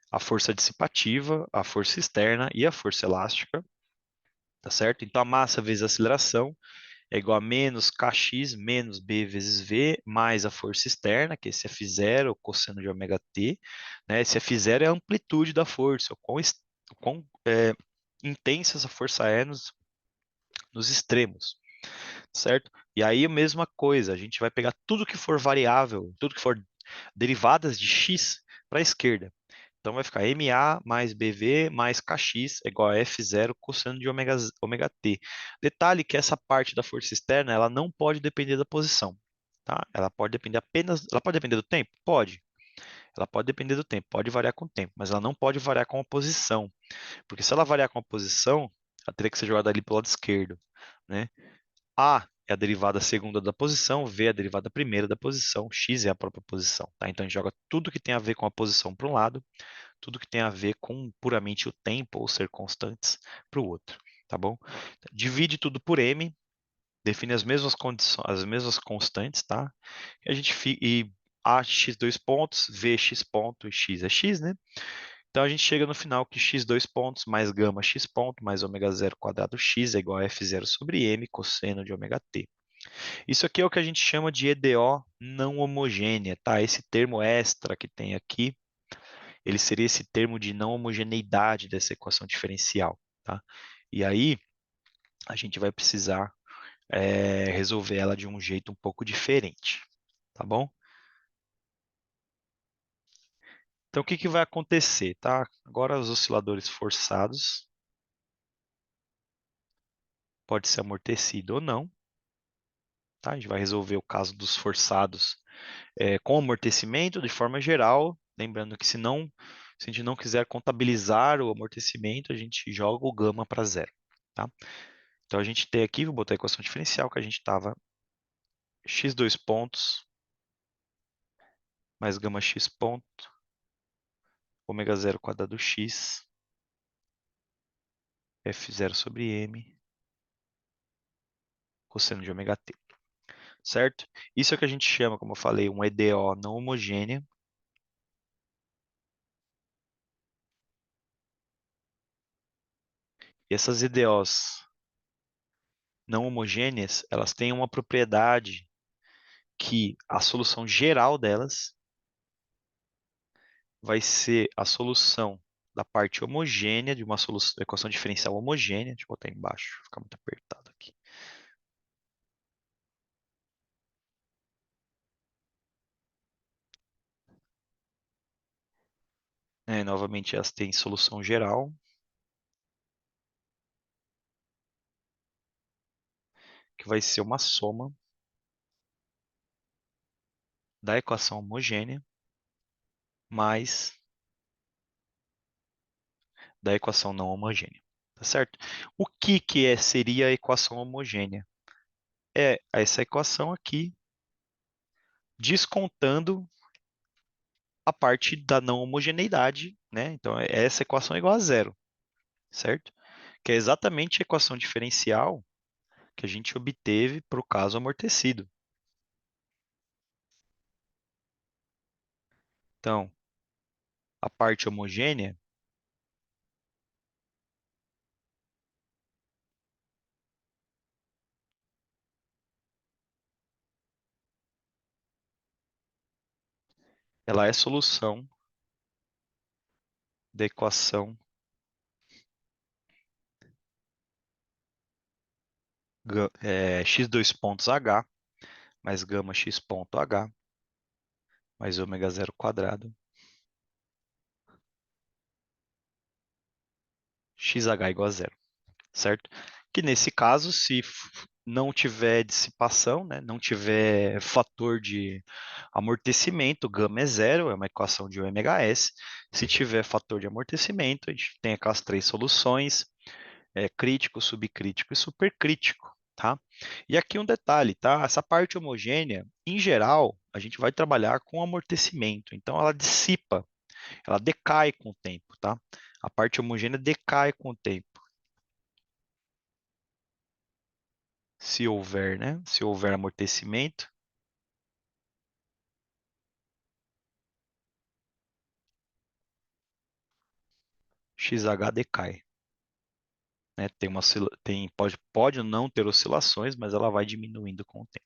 A força dissipativa, a força externa e a força elástica, tá certo? Então, a massa vezes a aceleração é igual a menos kx menos b vezes v mais a força externa, que é esse F0, cosseno de ômega t. Né? Esse F0 é a amplitude da força, o quão intensa essa força é nos extremos, certo? E aí a mesma coisa, a gente vai pegar tudo que for variável, tudo que for derivadas de x para a esquerda. Então vai ficar MA mais BV mais KX é igual a F0 cosseno de ômega t. Detalhe que essa parte da força externa, ela não pode depender da posição, tá? Ela pode depender do tempo? Pode. Ela pode depender do tempo, pode variar com o tempo, mas ela não pode variar com a posição. Porque se ela variar com a posição, ela teria que ser jogada ali pelo lado esquerdo, né? A é a derivada segunda da posição, V é a derivada primeira da posição, X é a própria posição, tá? Então a gente joga tudo que tem a ver com a posição para um lado, tudo que tem a ver com puramente o tempo ou ser constantes para o outro, tá bom? Divide tudo por M, define as mesmas condições, as mesmas constantes, tá? E a gente e A x dois pontos, V x ponto e X é X, né? Então a gente chega no final que x dois pontos mais gama x ponto mais ômega zero quadrado x é igual a f zero sobre m cosseno de ômega t. Isso aqui é o que a gente chama de EDO não homogênea, tá? Esse termo extra que tem aqui, ele seria esse termo de não homogeneidade dessa equação diferencial, tá? E aí a gente vai precisar resolver ela de um jeito um pouco diferente, tá bom? Então o que que vai acontecer, tá? Agora os osciladores forçados pode ser amortecido ou não, tá? A gente vai resolver o caso dos forçados com amortecimento de forma geral, lembrando que se a gente não quiser contabilizar o amortecimento, a gente joga o gama para zero, tá? Então a gente tem aqui, vou botar a equação diferencial que a gente estava x dois pontos mais gama x ponto, ômega zero quadrado x, f zero sobre m, cosseno de ômega t, certo? Isso é o que a gente chama, como eu falei, um EDO não homogênea. E essas EDOs não homogêneas, elas têm uma propriedade que a solução geral delas vai ser a solução da parte homogênea de uma solução, equação diferencial homogênea. Deixa eu botar embaixo, fica muito apertado aqui. Novamente, elas têm solução geral, que vai ser uma soma da equação homogênea mais da equação não homogênea. Tá certo? O que seria a equação homogênea? É essa equação aqui descontando a parte da não homogeneidade, né? Então, essa equação é igual a zero, certo? Que é exatamente a equação diferencial que a gente obteve para o caso amortecido. Então, a parte homogênea, ela é solução da equação x dois pontos h mais gama x ponto h mais ômega zero quadrado xh igual a zero, certo? Que nesse caso, se não tiver dissipação, né, não tiver fator de amortecimento, gama é zero, é uma equação de ômega-s. Se tiver fator de amortecimento, a gente tem aquelas três soluções, crítico, subcrítico e supercrítico, tá? E aqui um detalhe, tá? Essa parte homogênea, em geral, a gente vai trabalhar com amortecimento, então ela dissipa, ela decai com o tempo, tá? A parte homogênea decai com o tempo. Se houver, né? Se houver amortecimento, XH decai. Né? Pode não ter oscilações, mas ela vai diminuindo com o tempo.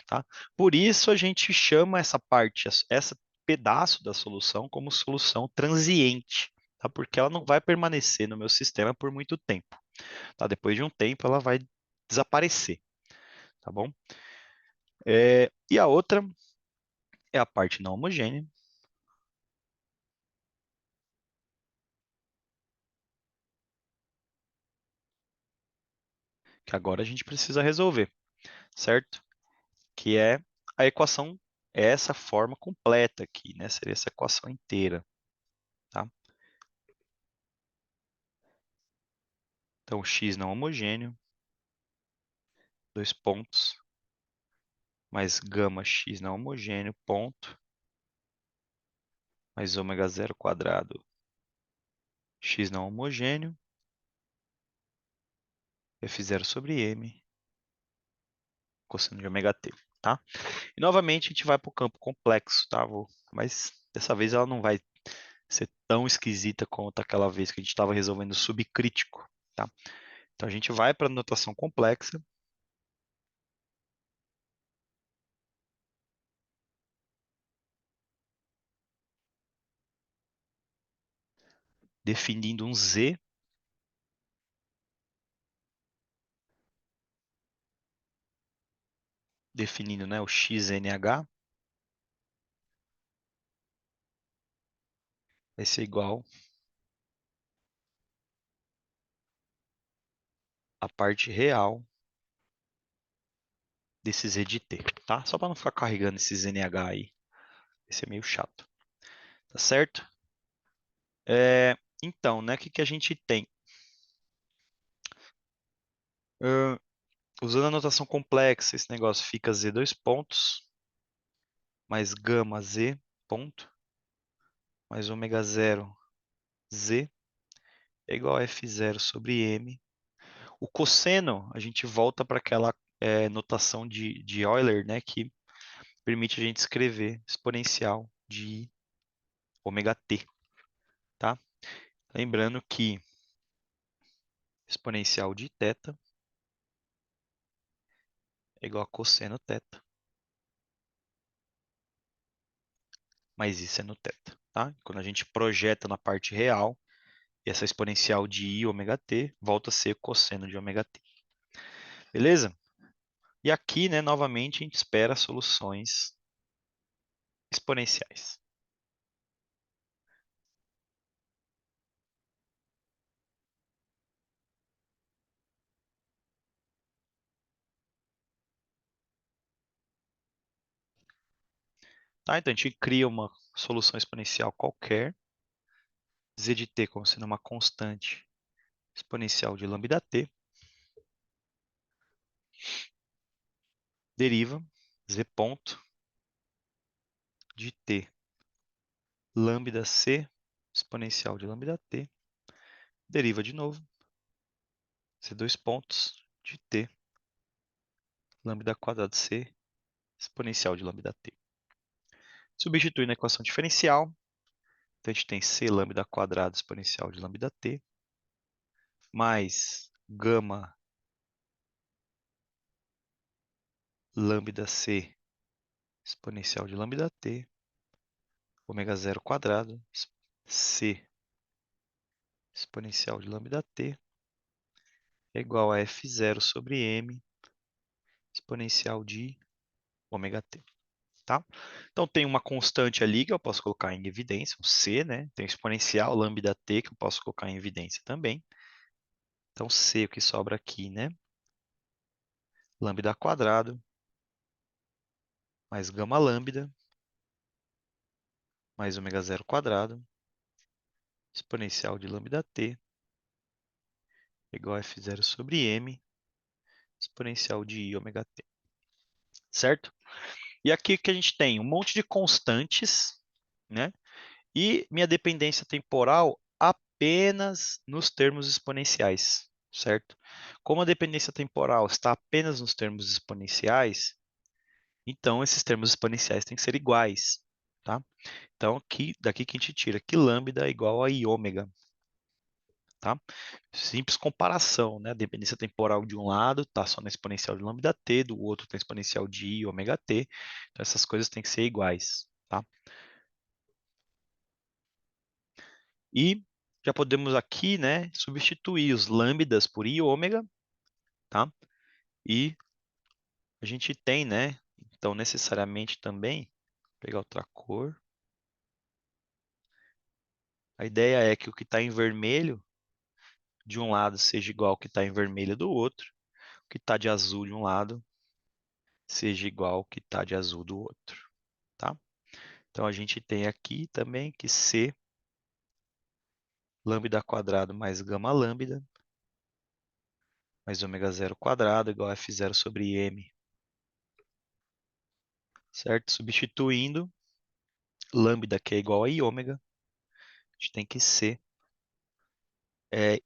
Tá? Por isso a gente chama essa parte, esse pedaço da solução como solução transiente, tá? Porque ela não vai permanecer no meu sistema por muito tempo. Tá? Depois de um tempo ela vai desaparecer. Tá bom? E a outra é a parte não homogênea, que agora a gente precisa resolver, certo? Que é a equação é essa forma completa aqui, né? Seria essa equação inteira, tá? Então, x não homogêneo, dois pontos, mais gama x não homogêneo, ponto, mais ômega zero quadrado, x não homogêneo, f0 sobre m, cosseno de ômega t, tá? E novamente a gente vai para o campo complexo, tá? Mas dessa vez ela não vai ser tão esquisita quanto aquela vez que a gente estava resolvendo subcrítico, tá? Então a gente vai para a notação complexa, definindo um z, definindo, né, o xnh, vai ser igual à parte real desse z de t, tá? Só para não ficar carregando esse znh aí, esse é meio chato, tá certo? Então, né, o que a gente tem? Uh, Usando a notação complexa, esse negócio fica z dois pontos, mais gama z, ponto, mais ômega zero z, é igual a f0 sobre m. O cosseno, a gente volta para aquela notação de Euler, né, que permite a gente escrever exponencial de ômega t, tá? Lembrando que exponencial de θ é igual a cosseno θ, mas isso é no θ, tá? Quando a gente projeta na parte real, essa exponencial de i ômega t volta a ser cosseno de ômega t. Beleza? E aqui, né, novamente, a gente espera soluções exponenciais. Tá? Então, a gente cria uma solução exponencial qualquer, z de t como sendo uma constante exponencial de lambda t, deriva z ponto de t lambda c exponencial de lambda t, deriva de novo z dois pontos de t lambda quadrado c exponencial de lambda t. Substitui na equação diferencial, então a gente tem c lambda quadrado exponencial de lambda t, mais gama lambda c exponencial de lambda t, ômega zero quadrado, c exponencial de lambda t, é igual a f0 sobre m exponencial de ômega t. Tá? Então tem uma constante ali que eu posso colocar em evidência, um c, né? Tem exponencial lambda t que eu posso colocar em evidência também. Então c, o que sobra aqui, né? Lambda quadrado mais gama lambda mais ômega zero quadrado exponencial de lambda t igual a f0 sobre m exponencial de i ômega t. Certo? E aqui que a gente tem um monte de constantes, né? E minha dependência temporal apenas nos termos exponenciais, certo? Como a dependência temporal está apenas nos termos exponenciais, então esses termos exponenciais têm que ser iguais, tá? Então aqui, daqui que a gente tira que lambda é igual a i ômega, tá? Simples comparação, né? A dependência temporal de um lado está só na exponencial de lambda t, do outro tem exponencial de i ômega t. Então essas coisas têm que ser iguais, tá? E já podemos aqui, né, substituir os lambdas por i ômega, tá? E a gente tem, né, então necessariamente também, vou pegar outra cor. A ideia é que o que está em vermelho de um lado seja igual ao que está em vermelho do outro, o que está de azul de um lado seja igual ao que está de azul do outro. Então, a gente tem aqui também que C lambda quadrado mais gama lambda mais ômega zero quadrado igual a F0 sobre M, certo? Substituindo lambda, que é igual a I ômega, a gente tem que ser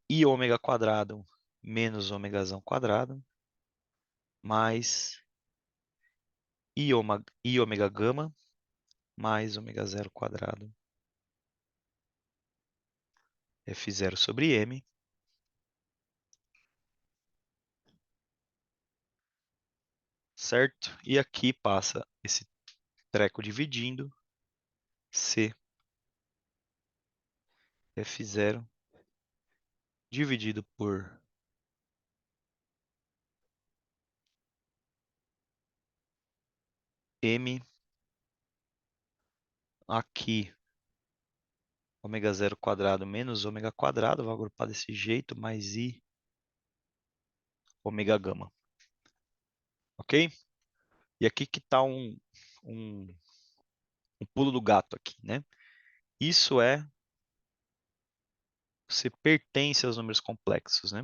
I ômega quadrado menos ômegazão quadrado mais I ômega gama mais ômega zero quadrado F0 sobre M, certo? E aqui passa esse treco dividindo C F0 dividido por M aqui ômega zero quadrado menos ômega quadrado, vou agrupar desse jeito, mais I ômega gama, ok? E aqui que está um, um pulo do gato aqui, né? Isso você pertence aos números complexos, né?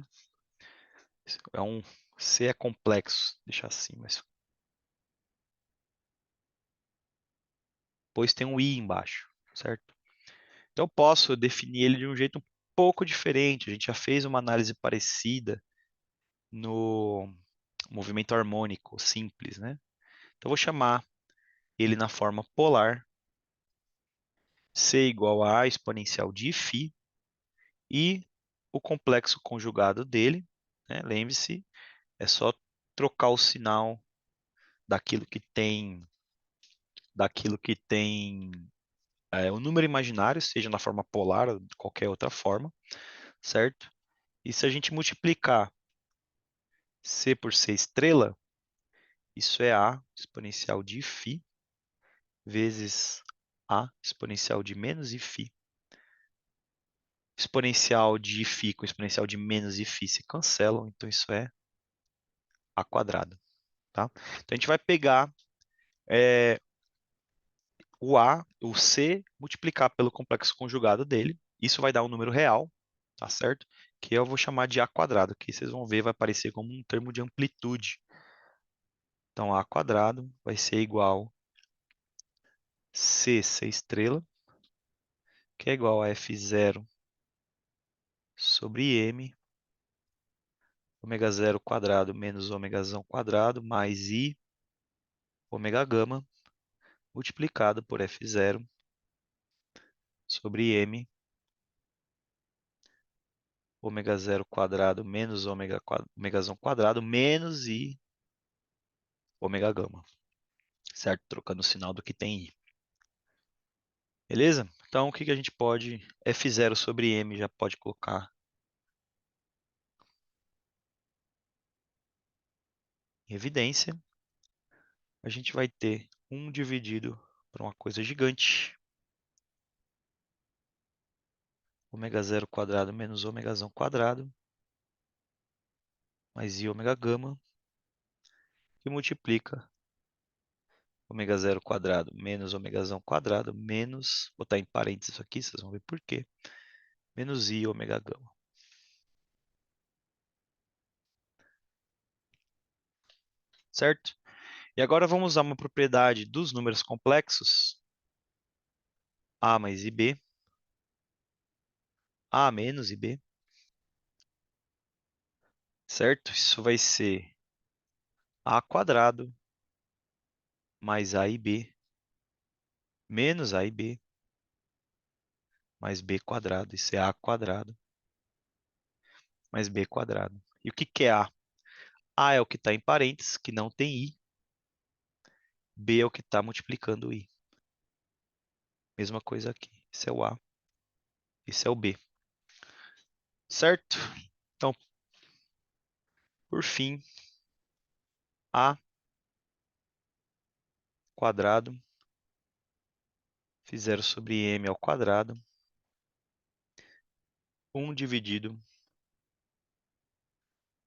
C é complexo, deixar assim, mas depois tem um I embaixo, certo? Então eu posso definir ele de um jeito um pouco diferente. A gente já fez uma análise parecida no movimento harmônico simples, né? Então eu vou chamar ele na forma polar, C igual a exponencial de φ, e o complexo conjugado dele, né? Lembre-se, é só trocar o sinal daquilo que tem, o número imaginário, seja na forma polar ou de qualquer outra forma, certo? E se a gente multiplicar C por C estrela, isso é A exponencial de φ vezes A exponencial de menos φ. Exponencial de φ com exponencial de menos φ se cancelam, então isso é A quadrado, tá? Então a gente vai pegar é, o C, multiplicar pelo complexo conjugado dele, isso vai dar um número real, tá certo? Que eu vou chamar de A quadrado, que vocês vão ver vai aparecer como um termo de amplitude. Então A quadrado vai ser igual C estrela, que é igual a F0 sobre M, ômega zero quadrado menos ômegazão quadrado, mais I ômega gama, multiplicado por F0 sobre M, ômega zero quadrado menos ômegazão quadrado, menos I ômega gama, certo? Trocando o sinal do que tem I. Beleza? Então, o que a gente pode... F0 sobre M já pode colocar em evidência. A gente vai ter 1 dividido por uma coisa gigante. Ômega zero quadrado menos ômegazão quadrado, mais I ômega gama, que multiplica ômega zero quadrado menos ômegazão quadrado, menos, vou botar em parênteses aqui, vocês vão ver por quê, menos I ômega gama. Certo? E agora vamos usar uma propriedade dos números complexos, A mais IB, A menos IB, certo? Isso vai ser A quadrado mais A e B, menos A e B, mais B quadrado. Isso é A quadrado mais B quadrado. E o que que é A? A é o que está em parênteses, que não tem I. B é o que está multiplicando I. Mesma coisa aqui. Esse é o A, esse é o B. Certo? Então, por fim, A quadrado, fiz 0 sobre M ao quadrado, 1 dividido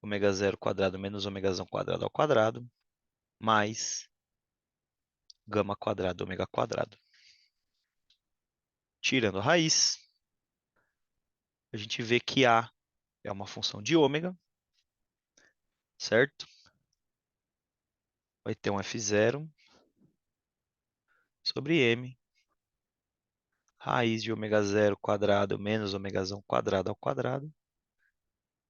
ômega zero quadrado menos ômegazão quadrado ao quadrado, mais gama quadrado ômega quadrado. tirando a raiz, a gente vê que A é uma função de ômega, certo? Vai ter um F0 sobre M, raiz de ômega zero quadrado menos ômegazão quadrado ao quadrado,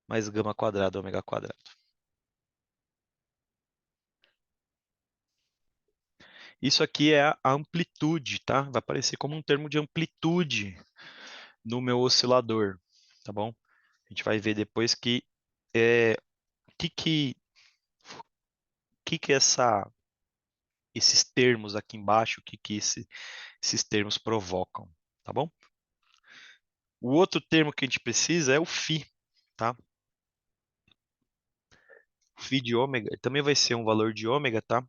mais gama quadrado ômega quadrado. Isso aqui é a amplitude, tá? Vai aparecer como um termo de amplitude no meu oscilador, tá bom? A gente vai ver depois que que que que esses termos aqui embaixo, esses termos provocam, tá bom? O outro termo que a gente precisa é o φ, tá? Φ de ômega também vai ser um valor de ômega, tá?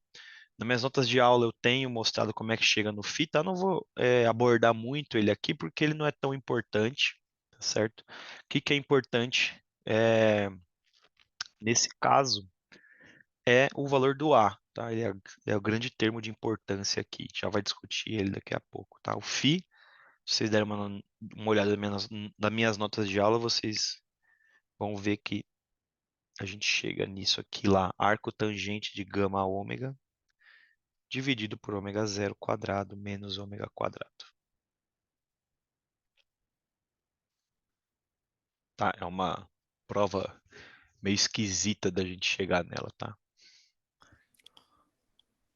Nas minhas notas de aula eu tenho mostrado como é que chega no φ, tá? Não vou abordar muito ele aqui porque ele não é tão importante, tá certo? O que é importante nesse caso é o valor do A, tá? Ele é o grande termo de importância aqui. A gente já vai discutir ele daqui a pouco, tá? O φ, se vocês derem uma olhada nas minhas notas de aula, vocês vão ver que a gente chega nisso aqui lá, arco tangente de gama a ômega, dividido por ômega zero quadrado menos ômega quadrado. Tá? É uma prova meio esquisita da gente chegar nela, tá?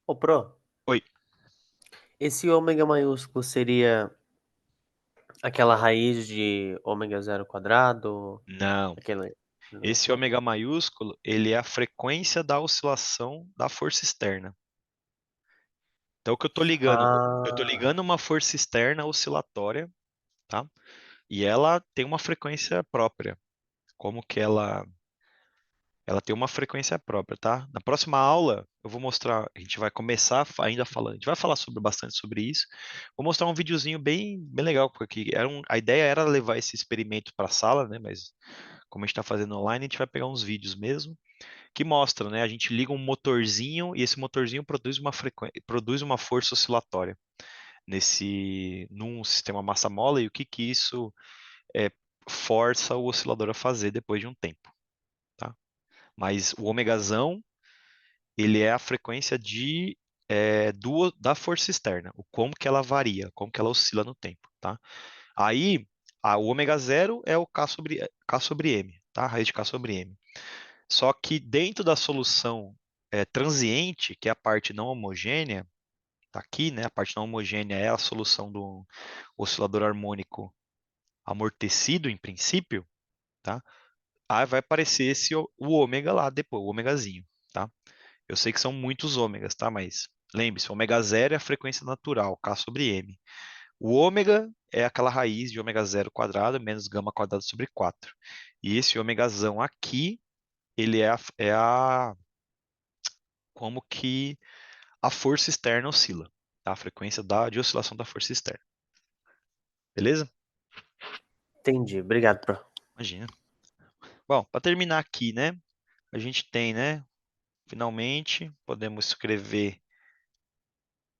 Ô, Pro, Oi. esse ômega maiúsculo seria aquela raiz de ômega zero quadrado? Não. Aquele... Não. Esse ômega maiúsculo, ele é a frequência da oscilação da força externa. Então, o que eu estou ligando? Eu estou Ah, ligando uma força externa oscilatória, tá? E ela tem uma frequência própria. Como que ela tem uma frequência própria, tá? Na próxima aula, eu vou mostrar, a gente vai começar ainda falando, a gente vai falar bastante sobre isso. Vou mostrar um videozinho bem legal, porque a ideia era levar esse experimento para a sala, né? Mas como a gente está fazendo online, a gente vai pegar uns vídeos mesmo que mostram, né? A gente liga um motorzinho e esse motorzinho produz uma força oscilatória num sistema massa-mola e o que que isso é, força o oscilador a fazer depois de um tempo, tá? Mas o omegazão, ele é a frequência da força externa, o como que ela varia, como que ela oscila no tempo, tá? Aí, o ômega zero é o K sobre M, tá? A raiz de K sobre M. Só que dentro da solução transiente, que é a parte não homogênea, tá aqui, né? A parte não homogênea é a solução do oscilador harmônico amortecido, em princípio, tá? Aí vai aparecer o ômega lá depois, o ômegazinho, tá? Eu sei que são muitos ômegas, tá? Mas lembre-se, o ômega zero é a frequência natural, K sobre M. O ômega é aquela raiz de ômega zero quadrado menos gama quadrado sobre 4. E esse ômegazão aqui, ele como que a força externa oscila, tá? A frequência de oscilação da força externa. Beleza? entendi. Obrigado, Pro. Imagina. Bom, para terminar aqui, né? A gente tem, né? Finalmente, podemos escrever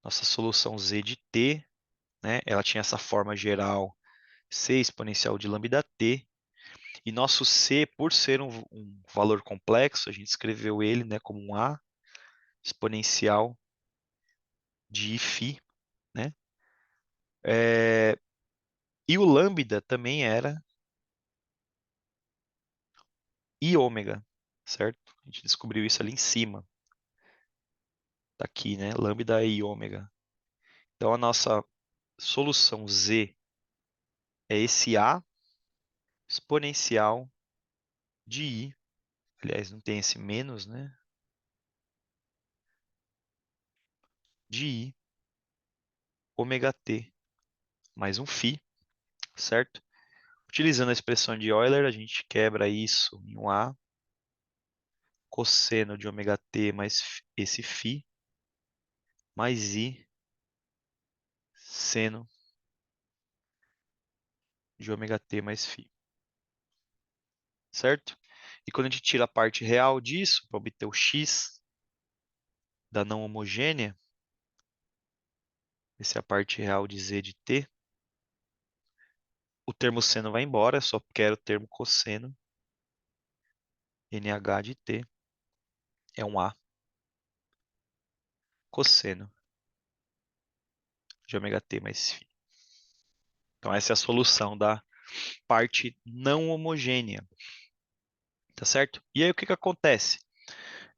nossa solução z de t, né? Ela tinha essa forma geral c exponencial de lambda t. E nosso c, por ser um valor complexo, a gente escreveu ele, né, como um a exponencial de φ, né? E o lambda também era i ômega, certo? A gente descobriu isso ali em cima. Tá aqui, né? Lambda é i ômega. Então a nossa solução z é esse a exponencial de i. Aliás, não tem esse menos, né? De i ômega t mais um φ, certo? Utilizando a expressão de Euler, a gente quebra isso em um a cosseno de ômega t mais esse φ mais i seno de ômega t mais φ, certo? E quando a gente tira a parte real disso, para obter o x da não homogênea, essa é a parte real de z de t, o termo seno vai embora, eu só quero o termo cosseno. NH de T é um A cosseno de ômega T mais φ. Então essa é a solução da parte não homogênea, tá certo? E aí o que que acontece?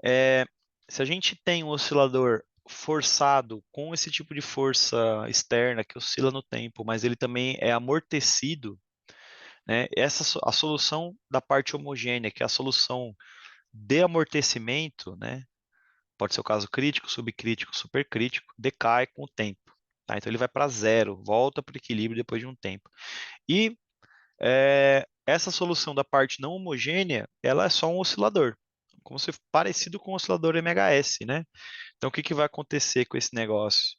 É, se a gente tem um oscilador forçado com esse tipo de força externa que oscila no tempo, mas ele também é amortecido, né? A solução da parte homogênea, que é a solução de amortecimento, né? Pode ser o caso crítico, subcrítico, supercrítico, decai com o tempo. Tá? Então ele vai para zero, volta para o equilíbrio depois de um tempo. E essa solução da parte não homogênea, ela é só um oscilador, como se parecido com o oscilador MHS, né? Então o que que vai acontecer com esse negócio?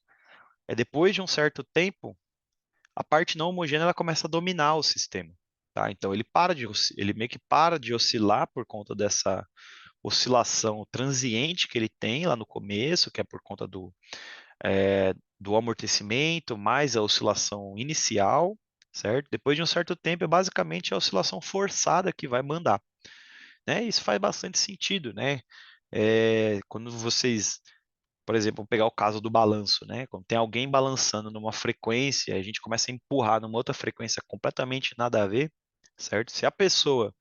Depois de um certo tempo, a parte não homogênea ela começa a dominar o sistema. Tá? Então ele meio que para de oscilar por conta dessa oscilação transiente que ele tem lá no começo, que é por conta do amortecimento, mais a oscilação inicial, certo? Depois de um certo tempo, é basicamente a oscilação forçada que vai mandar, né? Isso faz bastante sentido, né? Quando vocês, por exemplo, vamos pegar o caso do balanço, né? Quando tem alguém balançando numa frequência, a gente começa a empurrar numa outra frequência completamente nada a ver, certo? Se a pessoa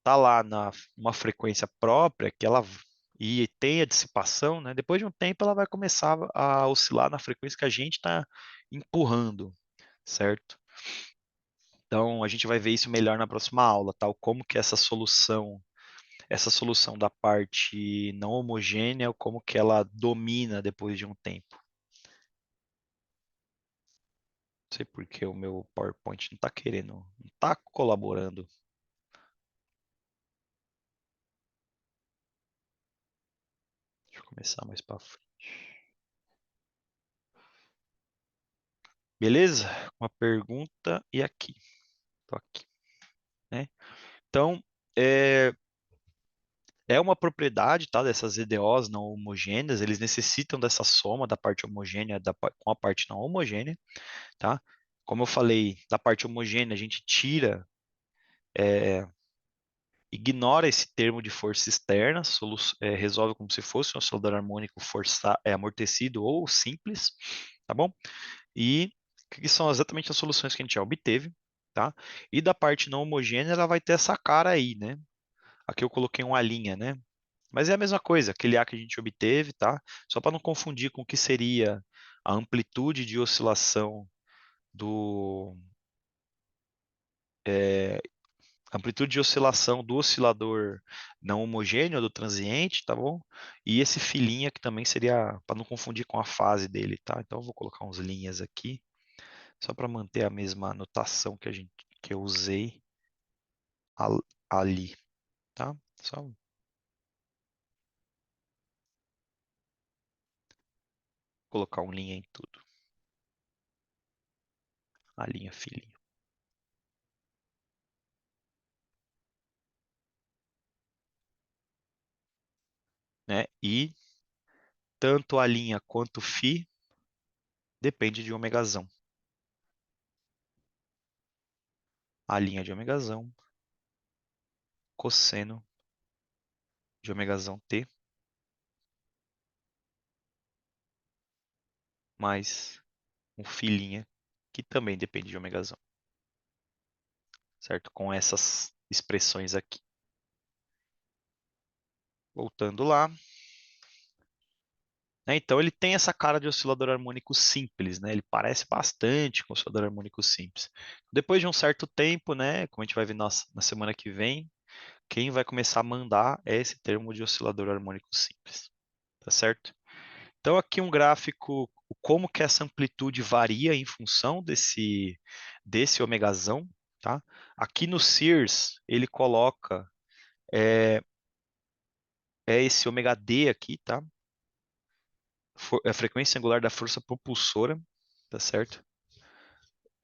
tá lá numa frequência própria, que ela e tem a dissipação, né? Depois de um tempo ela vai começar a oscilar na frequência que a gente está empurrando, certo? Então a gente vai ver isso melhor na próxima aula, tal como que essa solução da parte não homogênea, como que ela domina depois de um tempo. Não sei porque o meu PowerPoint não está querendo, não está colaborando. Deixa eu começar mais para frente. Beleza? Uma pergunta e aqui. Tô aqui, né? Então, é, é uma propriedade, tá, dessas EDOs não homogêneas, eles necessitam dessa soma da parte homogênea com a parte não homogênea, tá? Como eu falei, da parte homogênea a gente ignora esse termo de força externa, resolve como se fosse um oscilador harmônico amortecido ou simples, tá bom? E que são exatamente as soluções que a gente já obteve, tá? E da parte não homogênea ela vai ter essa cara aí, né? Aqui eu coloquei uma linha, né? Mas é a mesma coisa, aquele A que a gente obteve, tá? Só para não confundir com o que seria a amplitude de oscilação do oscilador não homogêneo, do transiente, tá bom? E esse filinha que também seria para não confundir com a fase dele, tá? Então eu vou colocar uns linhas aqui, só para manter a mesma notação que eu usei ali, tá? Só colocar um linha em tudo, a linha filinha, né? E tanto a linha quanto o φ depende de omegazão. A linha de omegazão, cosseno de omegazão t, mais um filinha, que também depende de omegazão, certo? Com essas expressões aqui. Voltando lá, né? Então ele tem essa cara de oscilador harmônico simples, né? Ele parece bastante com oscilador harmônico simples. Depois de um certo tempo, né? Como a gente vai ver na semana que vem, quem vai começar a mandar é esse termo de oscilador harmônico simples, tá certo? Então aqui um gráfico, como que essa amplitude varia em função desse omegazão, tá? Aqui no Sears ele coloca é, esse ômega D aqui, tá? A frequência angular da força propulsora, tá certo?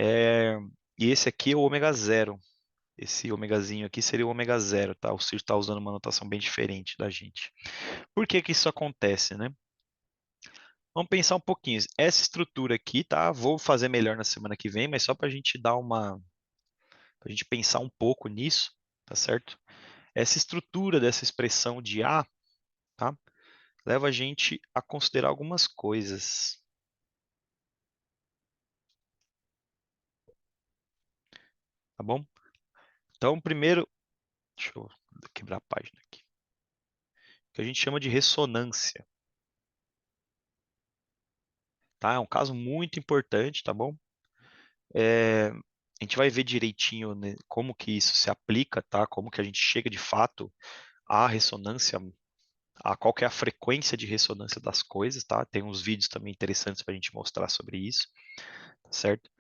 É, e esse aqui é o ômega zero. Esse ômegazinho aqui seria o ômega zero, tá? O Sears está usando uma notação bem diferente da gente. Por que que isso acontece, né? Vamos pensar um pouquinho. Essa estrutura aqui, tá? Vou fazer melhor na semana que vem, mas só para a gente dar para a gente pensar um pouco nisso, tá certo? Essa estrutura dessa expressão de A, tá? Leva a gente a considerar algumas coisas, tá bom? Então, primeiro, deixa eu quebrar a página aqui, que a gente chama de ressonância, tá? É um caso muito importante, tá bom? A gente vai ver direitinho, né, como que isso se aplica, tá? Como que a gente chega de fato à ressonância, a qual que é a frequência de ressonância das coisas, tá? Tem uns vídeos também interessantes para a gente mostrar sobre isso, tá certo?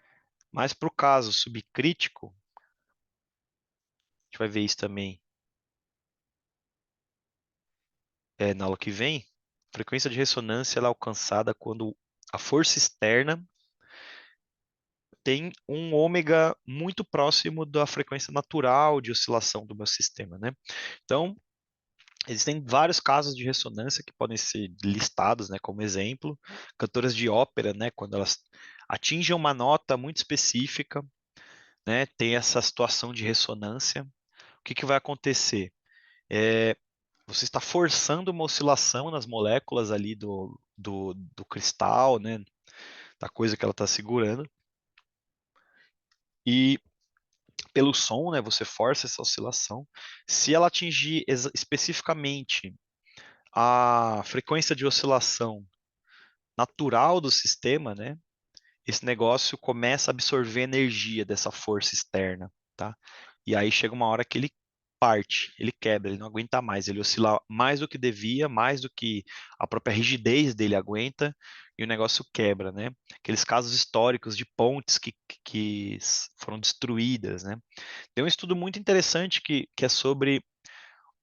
Mas para o caso subcrítico, a gente vai ver isso também na aula que vem. A frequência de ressonância ela é alcançada quando a força externa tem um ômega muito próximo da frequência natural de oscilação do meu sistema, né? Então, existem vários casos de ressonância que podem ser listados, né, como exemplo. Cantoras de ópera, né, quando elas atingem uma nota muito específica, né, tem essa situação de ressonância. O que que vai acontecer? É, você está forçando uma oscilação nas moléculas ali do cristal, né, da coisa que ela está segurando. E pelo som, né, você força essa oscilação. Se ela atingir especificamente a frequência de oscilação natural do sistema, né, esse negócio começa a absorver energia dessa força externa, tá? E aí chega uma hora que ele parte, ele quebra, ele não aguenta mais, ele oscila mais do que devia, mais do que a própria rigidez dele aguenta, e o negócio quebra, né? Aqueles casos históricos de pontes que foram destruídas, né? Tem um estudo muito interessante que é sobre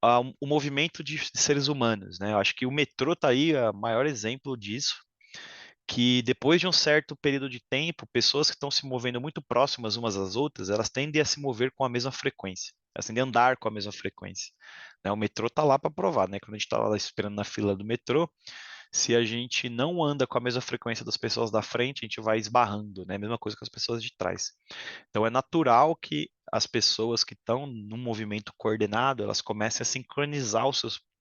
o movimento de seres humanos, né? Eu acho que o metrô está aí, o maior exemplo disso, que depois de um certo período de tempo, pessoas que estão se movendo muito próximas umas às outras, elas tendem a se mover com a mesma frequência. Elas tendem a andar com a mesma frequência. Né? O metrô está lá para provar, né? Quando a gente está lá esperando na fila do metrô, se a gente não anda com a mesma frequência das pessoas da frente, a gente vai esbarrando, né? Mesma coisa com as pessoas de trás. Então é natural que as pessoas que estão num movimento coordenado, elas comecem a sincronizar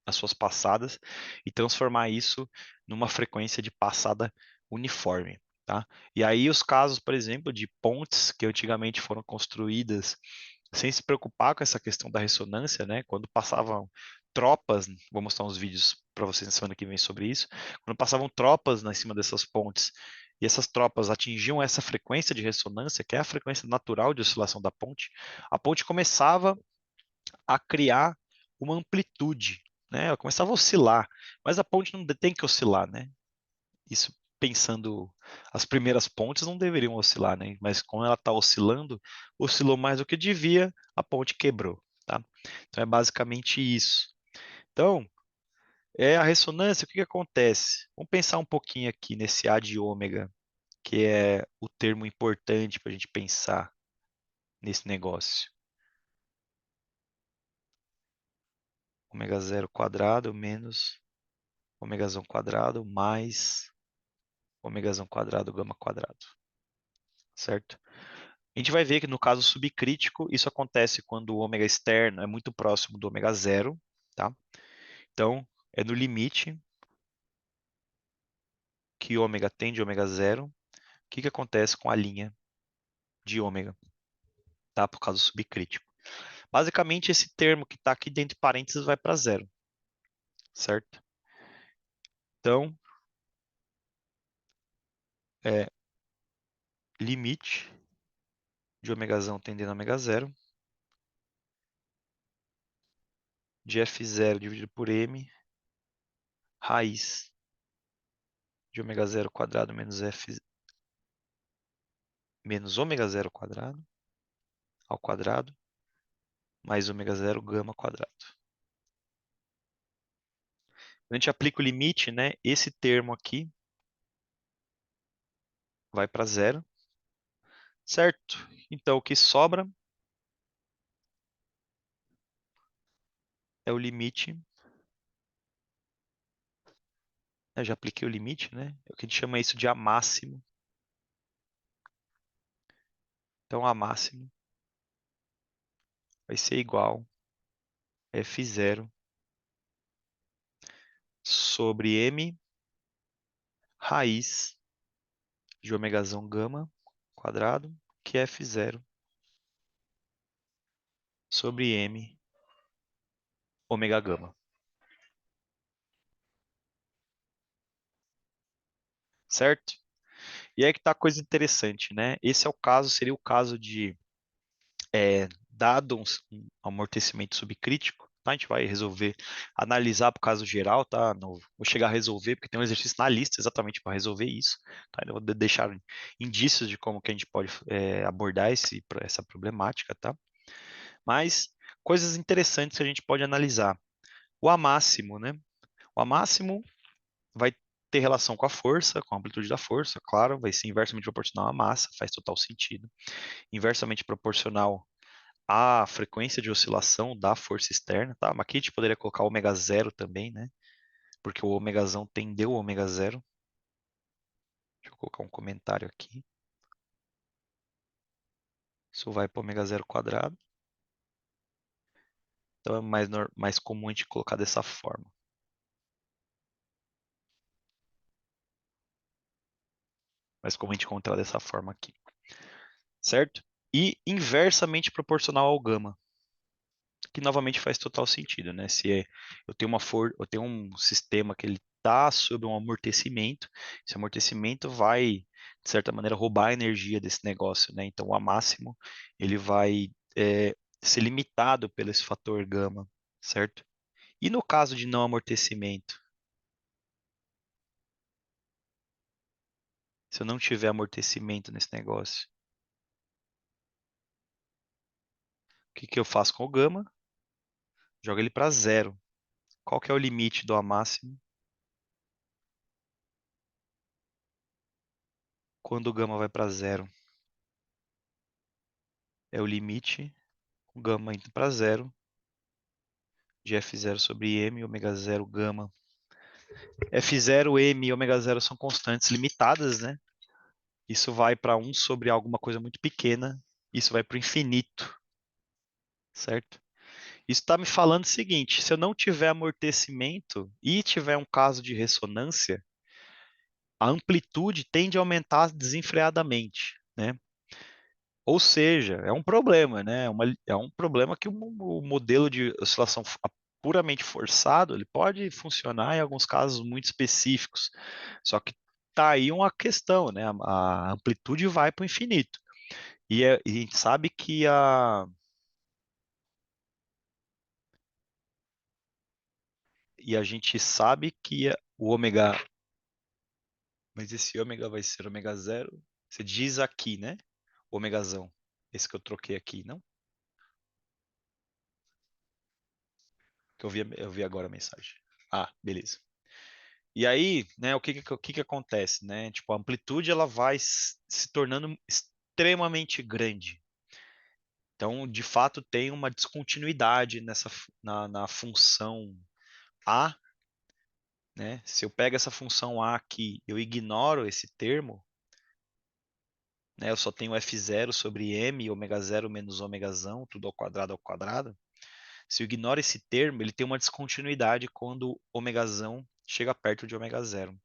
as suas passadas e transformar isso numa frequência de passada uniforme. Tá? E aí os casos, por exemplo, de pontes que antigamente foram construídas sem se preocupar com essa questão da ressonância, né? Quando passavam tropas, vou mostrar uns vídeos para vocês na semana que vem sobre isso, quando passavam tropas na cima dessas pontes e essas tropas atingiam essa frequência de ressonância, que é a frequência natural de oscilação da ponte, a ponte começava a criar uma amplitude, né? Ela começava a oscilar, mas a ponte não tem que oscilar, né? Isso pensando, as primeiras pontes não deveriam oscilar, né? Mas como ela está oscilando, oscilou mais do que devia, a ponte quebrou, tá? Então é basicamente isso. Então, é a ressonância, o que que acontece? Vamos pensar um pouquinho aqui nesse A de ômega, que é o termo importante para a gente pensar nesse negócio. Ômega zero quadrado menos ômegazão quadrado mais ômegazão quadrado gama quadrado, certo? A gente vai ver que no caso subcrítico, isso acontece quando o ômega externo é muito próximo do ômega zero, tá? Então, é no limite que ômega tende a ômega zero. O que que acontece com a linha de ômega, tá? Por causa do subcrítico. Basicamente, esse termo que está aqui dentro de parênteses vai para zero, certo? Então, é limite de ômegazão tendendo a ômega zero, de F0 dividido por M, raiz de ômega zero quadrado menos F menos ômega zero quadrado ao quadrado mais ômega zero gama quadrado. Quando a gente aplica o limite, né, esse termo aqui vai para zero, certo? Então, o que sobra é o limite. Eu já apliquei o limite, né? É o que a gente chama isso de A máximo. Então, A máximo vai ser igual a F0 sobre M raiz de ômegazão gama quadrado, que é F0 sobre M ômega gama. Certo? E aí que tá a coisa interessante, né? Esse é o caso, seria o caso de dado um amortecimento subcrítico, tá? A gente vai resolver, analisar para o caso geral, tá? Não vou chegar a resolver, porque tem um exercício na lista exatamente para resolver isso, tá? Eu vou deixar indícios de como que a gente pode abordar essa problemática, tá? Mas coisas interessantes que a gente pode analisar. O A máximo, né? O A máximo vai ter relação com a força, com a amplitude da força, claro, vai ser inversamente proporcional à massa, faz total sentido. Inversamente proporcional à frequência de oscilação da força externa, tá? Mas aqui a gente poderia colocar ômega zero também, né? Porque o ômegazão tendeu ao ômega zero. Deixa eu colocar um comentário aqui. Isso vai para ômega zero quadrado. Então é mais comum a gente colocar dessa forma. Mais comum a gente encontrar dessa forma aqui. Certo? E inversamente proporcional ao gama, que novamente faz total sentido, né? Eu tenho um sistema que ele está sob um amortecimento, esse amortecimento vai, de certa maneira, roubar a energia desse negócio, né? Então, o A máximo ele vai ser limitado pelo esse fator gama, certo? E no caso de não amortecimento, se eu não tiver amortecimento nesse negócio, o que que eu faço com o gama? Jogo ele para zero. Qual que é o limite do A máximo quando o gama vai para zero? É o limite, o gama indo para zero, de F0 sobre M, ômega zero gama. F0, M e ômega zero são constantes limitadas, né? Isso vai para 1 sobre alguma coisa muito pequena, isso vai para o infinito, certo? Isso está me falando o seguinte: se eu não tiver amortecimento e tiver um caso de ressonância, a amplitude tende a aumentar desenfreadamente, né? Ou seja, é um problema, né? É um problema que o modelo de oscilação puramente forçado, ele pode funcionar em alguns casos muito específicos. Só que tá aí uma questão, né? A amplitude vai para o infinito. E a gente sabe que o ômega, mas esse ômega vai ser ômega zero. Você diz aqui, né? Ômegazão. Esse que eu troquei aqui, não? Que eu vi agora a mensagem. Ah, beleza. E aí, né, o que que acontece, né? Tipo, a amplitude ela vai se tornando extremamente grande. Então, de fato, tem uma descontinuidade na função A, né? Se eu pego essa função A aqui, eu ignoro esse termo, né? Eu só tenho F0 sobre M, ômega zero menos ômegazão, tudo ao quadrado ao quadrado. Se eu ignoro esse termo, ele tem uma descontinuidade quando ômegazão chega perto de ômega zero.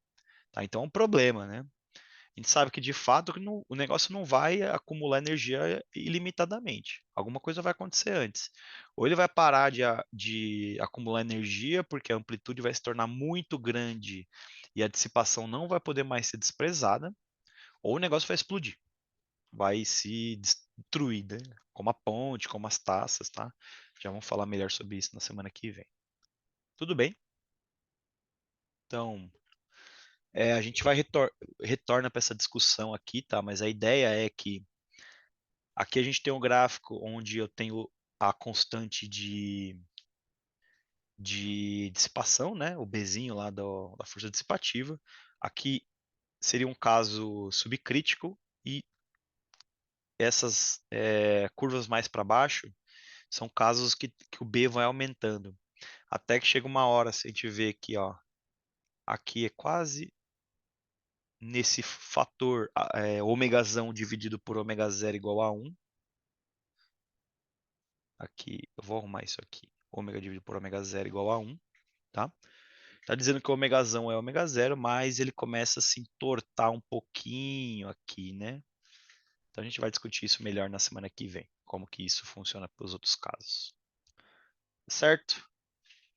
Tá? Então é um problema, né? A gente sabe que de fato o negócio não vai acumular energia ilimitadamente. Alguma coisa vai acontecer antes. Ou ele vai parar de acumular energia porque a amplitude vai se tornar muito grande e a dissipação não vai poder mais ser desprezada, ou o negócio vai explodir, vai se destruir, né? Como a ponte, como as taças, tá? Já vamos falar melhor sobre isso na semana que vem. Tudo bem? Então, a gente vai retorna para essa discussão aqui, tá? Mas a ideia é que aqui a gente tem um gráfico onde eu tenho a constante de dissipação, né? O Bzinho lá da força dissipativa. Aqui seria um caso subcrítico e essas curvas mais para baixo são casos que o B vai aumentando. Até que chega uma hora, se a gente vê aqui, ó, aqui é quase nesse fator ômegazão dividido por ômega zero igual a 1. aqui, eu vou arrumar isso aqui. Ômega dividido por ômega zero igual a 1, tá? Tá dizendo que o ômegazão é ômega zero, mas ele começa a se entortar um pouquinho aqui, né? Então a gente vai discutir isso melhor na semana que vem, como que isso funciona para os outros casos. Certo?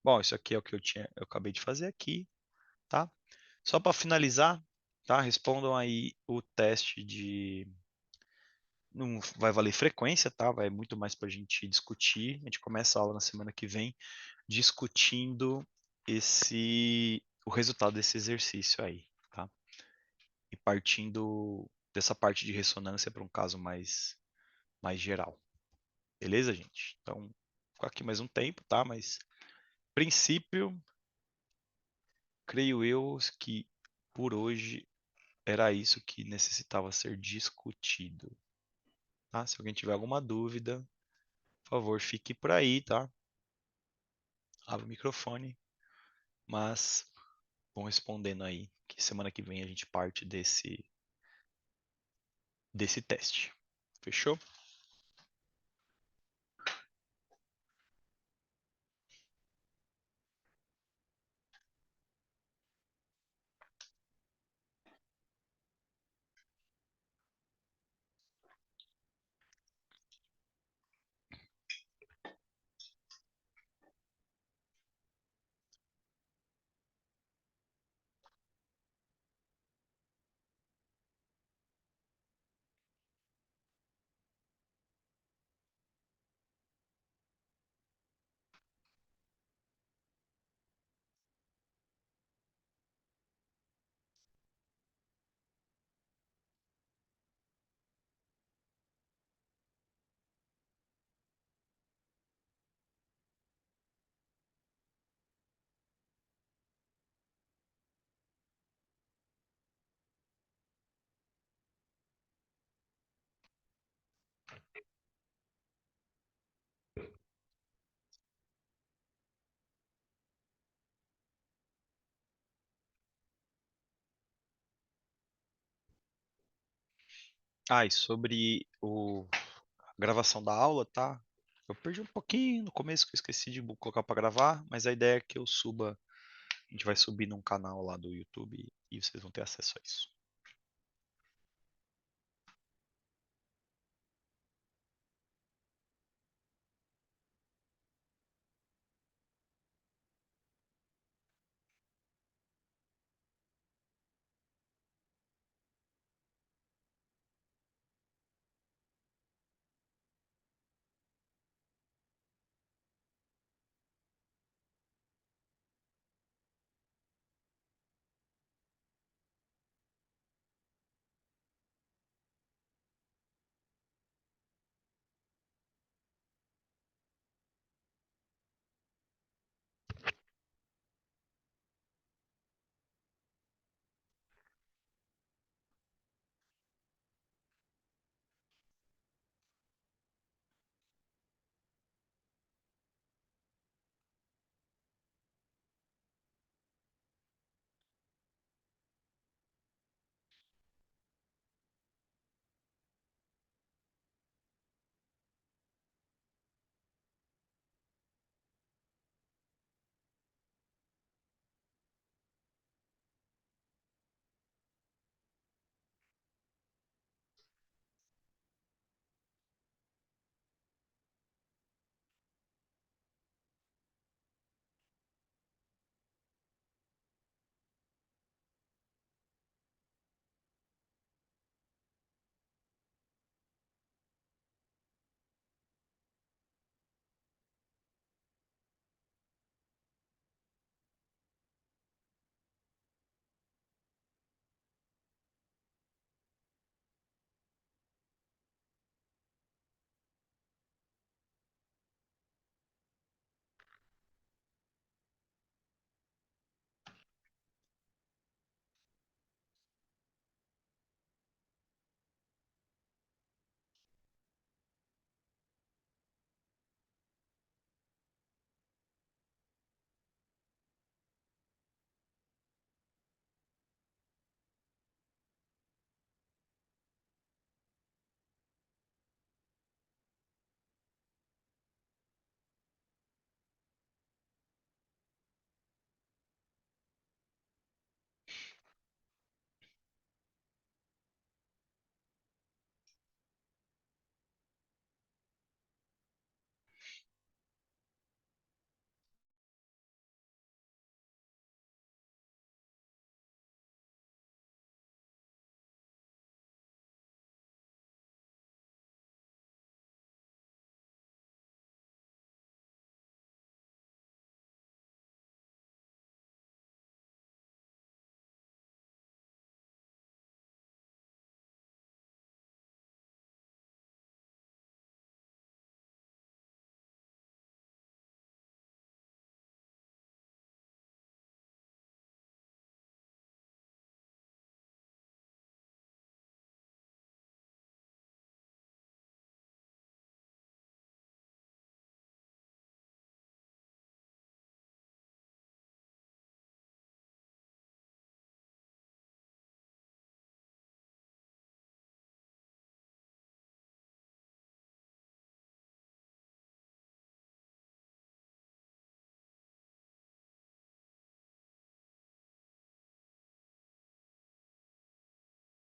Bom, isso aqui é o que eu acabei de fazer aqui, tá? Só para finalizar, tá? Respondam aí o teste de. Não vai valer frequência, tá? Vai muito mais para a gente discutir. A gente começa a aula na semana que vem discutindo o resultado desse exercício aí, tá? E partindo dessa parte de ressonância para um caso mais geral. Beleza, gente? Então, fico aqui mais um tempo, tá? Mas, princípio, creio eu que por hoje era isso que necessitava ser discutido, tá? Se alguém tiver alguma dúvida, por favor, fique por aí, tá? Abra o microfone, mas vão respondendo aí, que semana que vem a gente parte desse teste. Fechou? E sobre a gravação da aula, tá? Eu perdi um pouquinho no começo que eu esqueci de colocar para gravar, mas a ideia é que eu suba, a gente vai subir num canal lá do YouTube e vocês vão ter acesso a isso.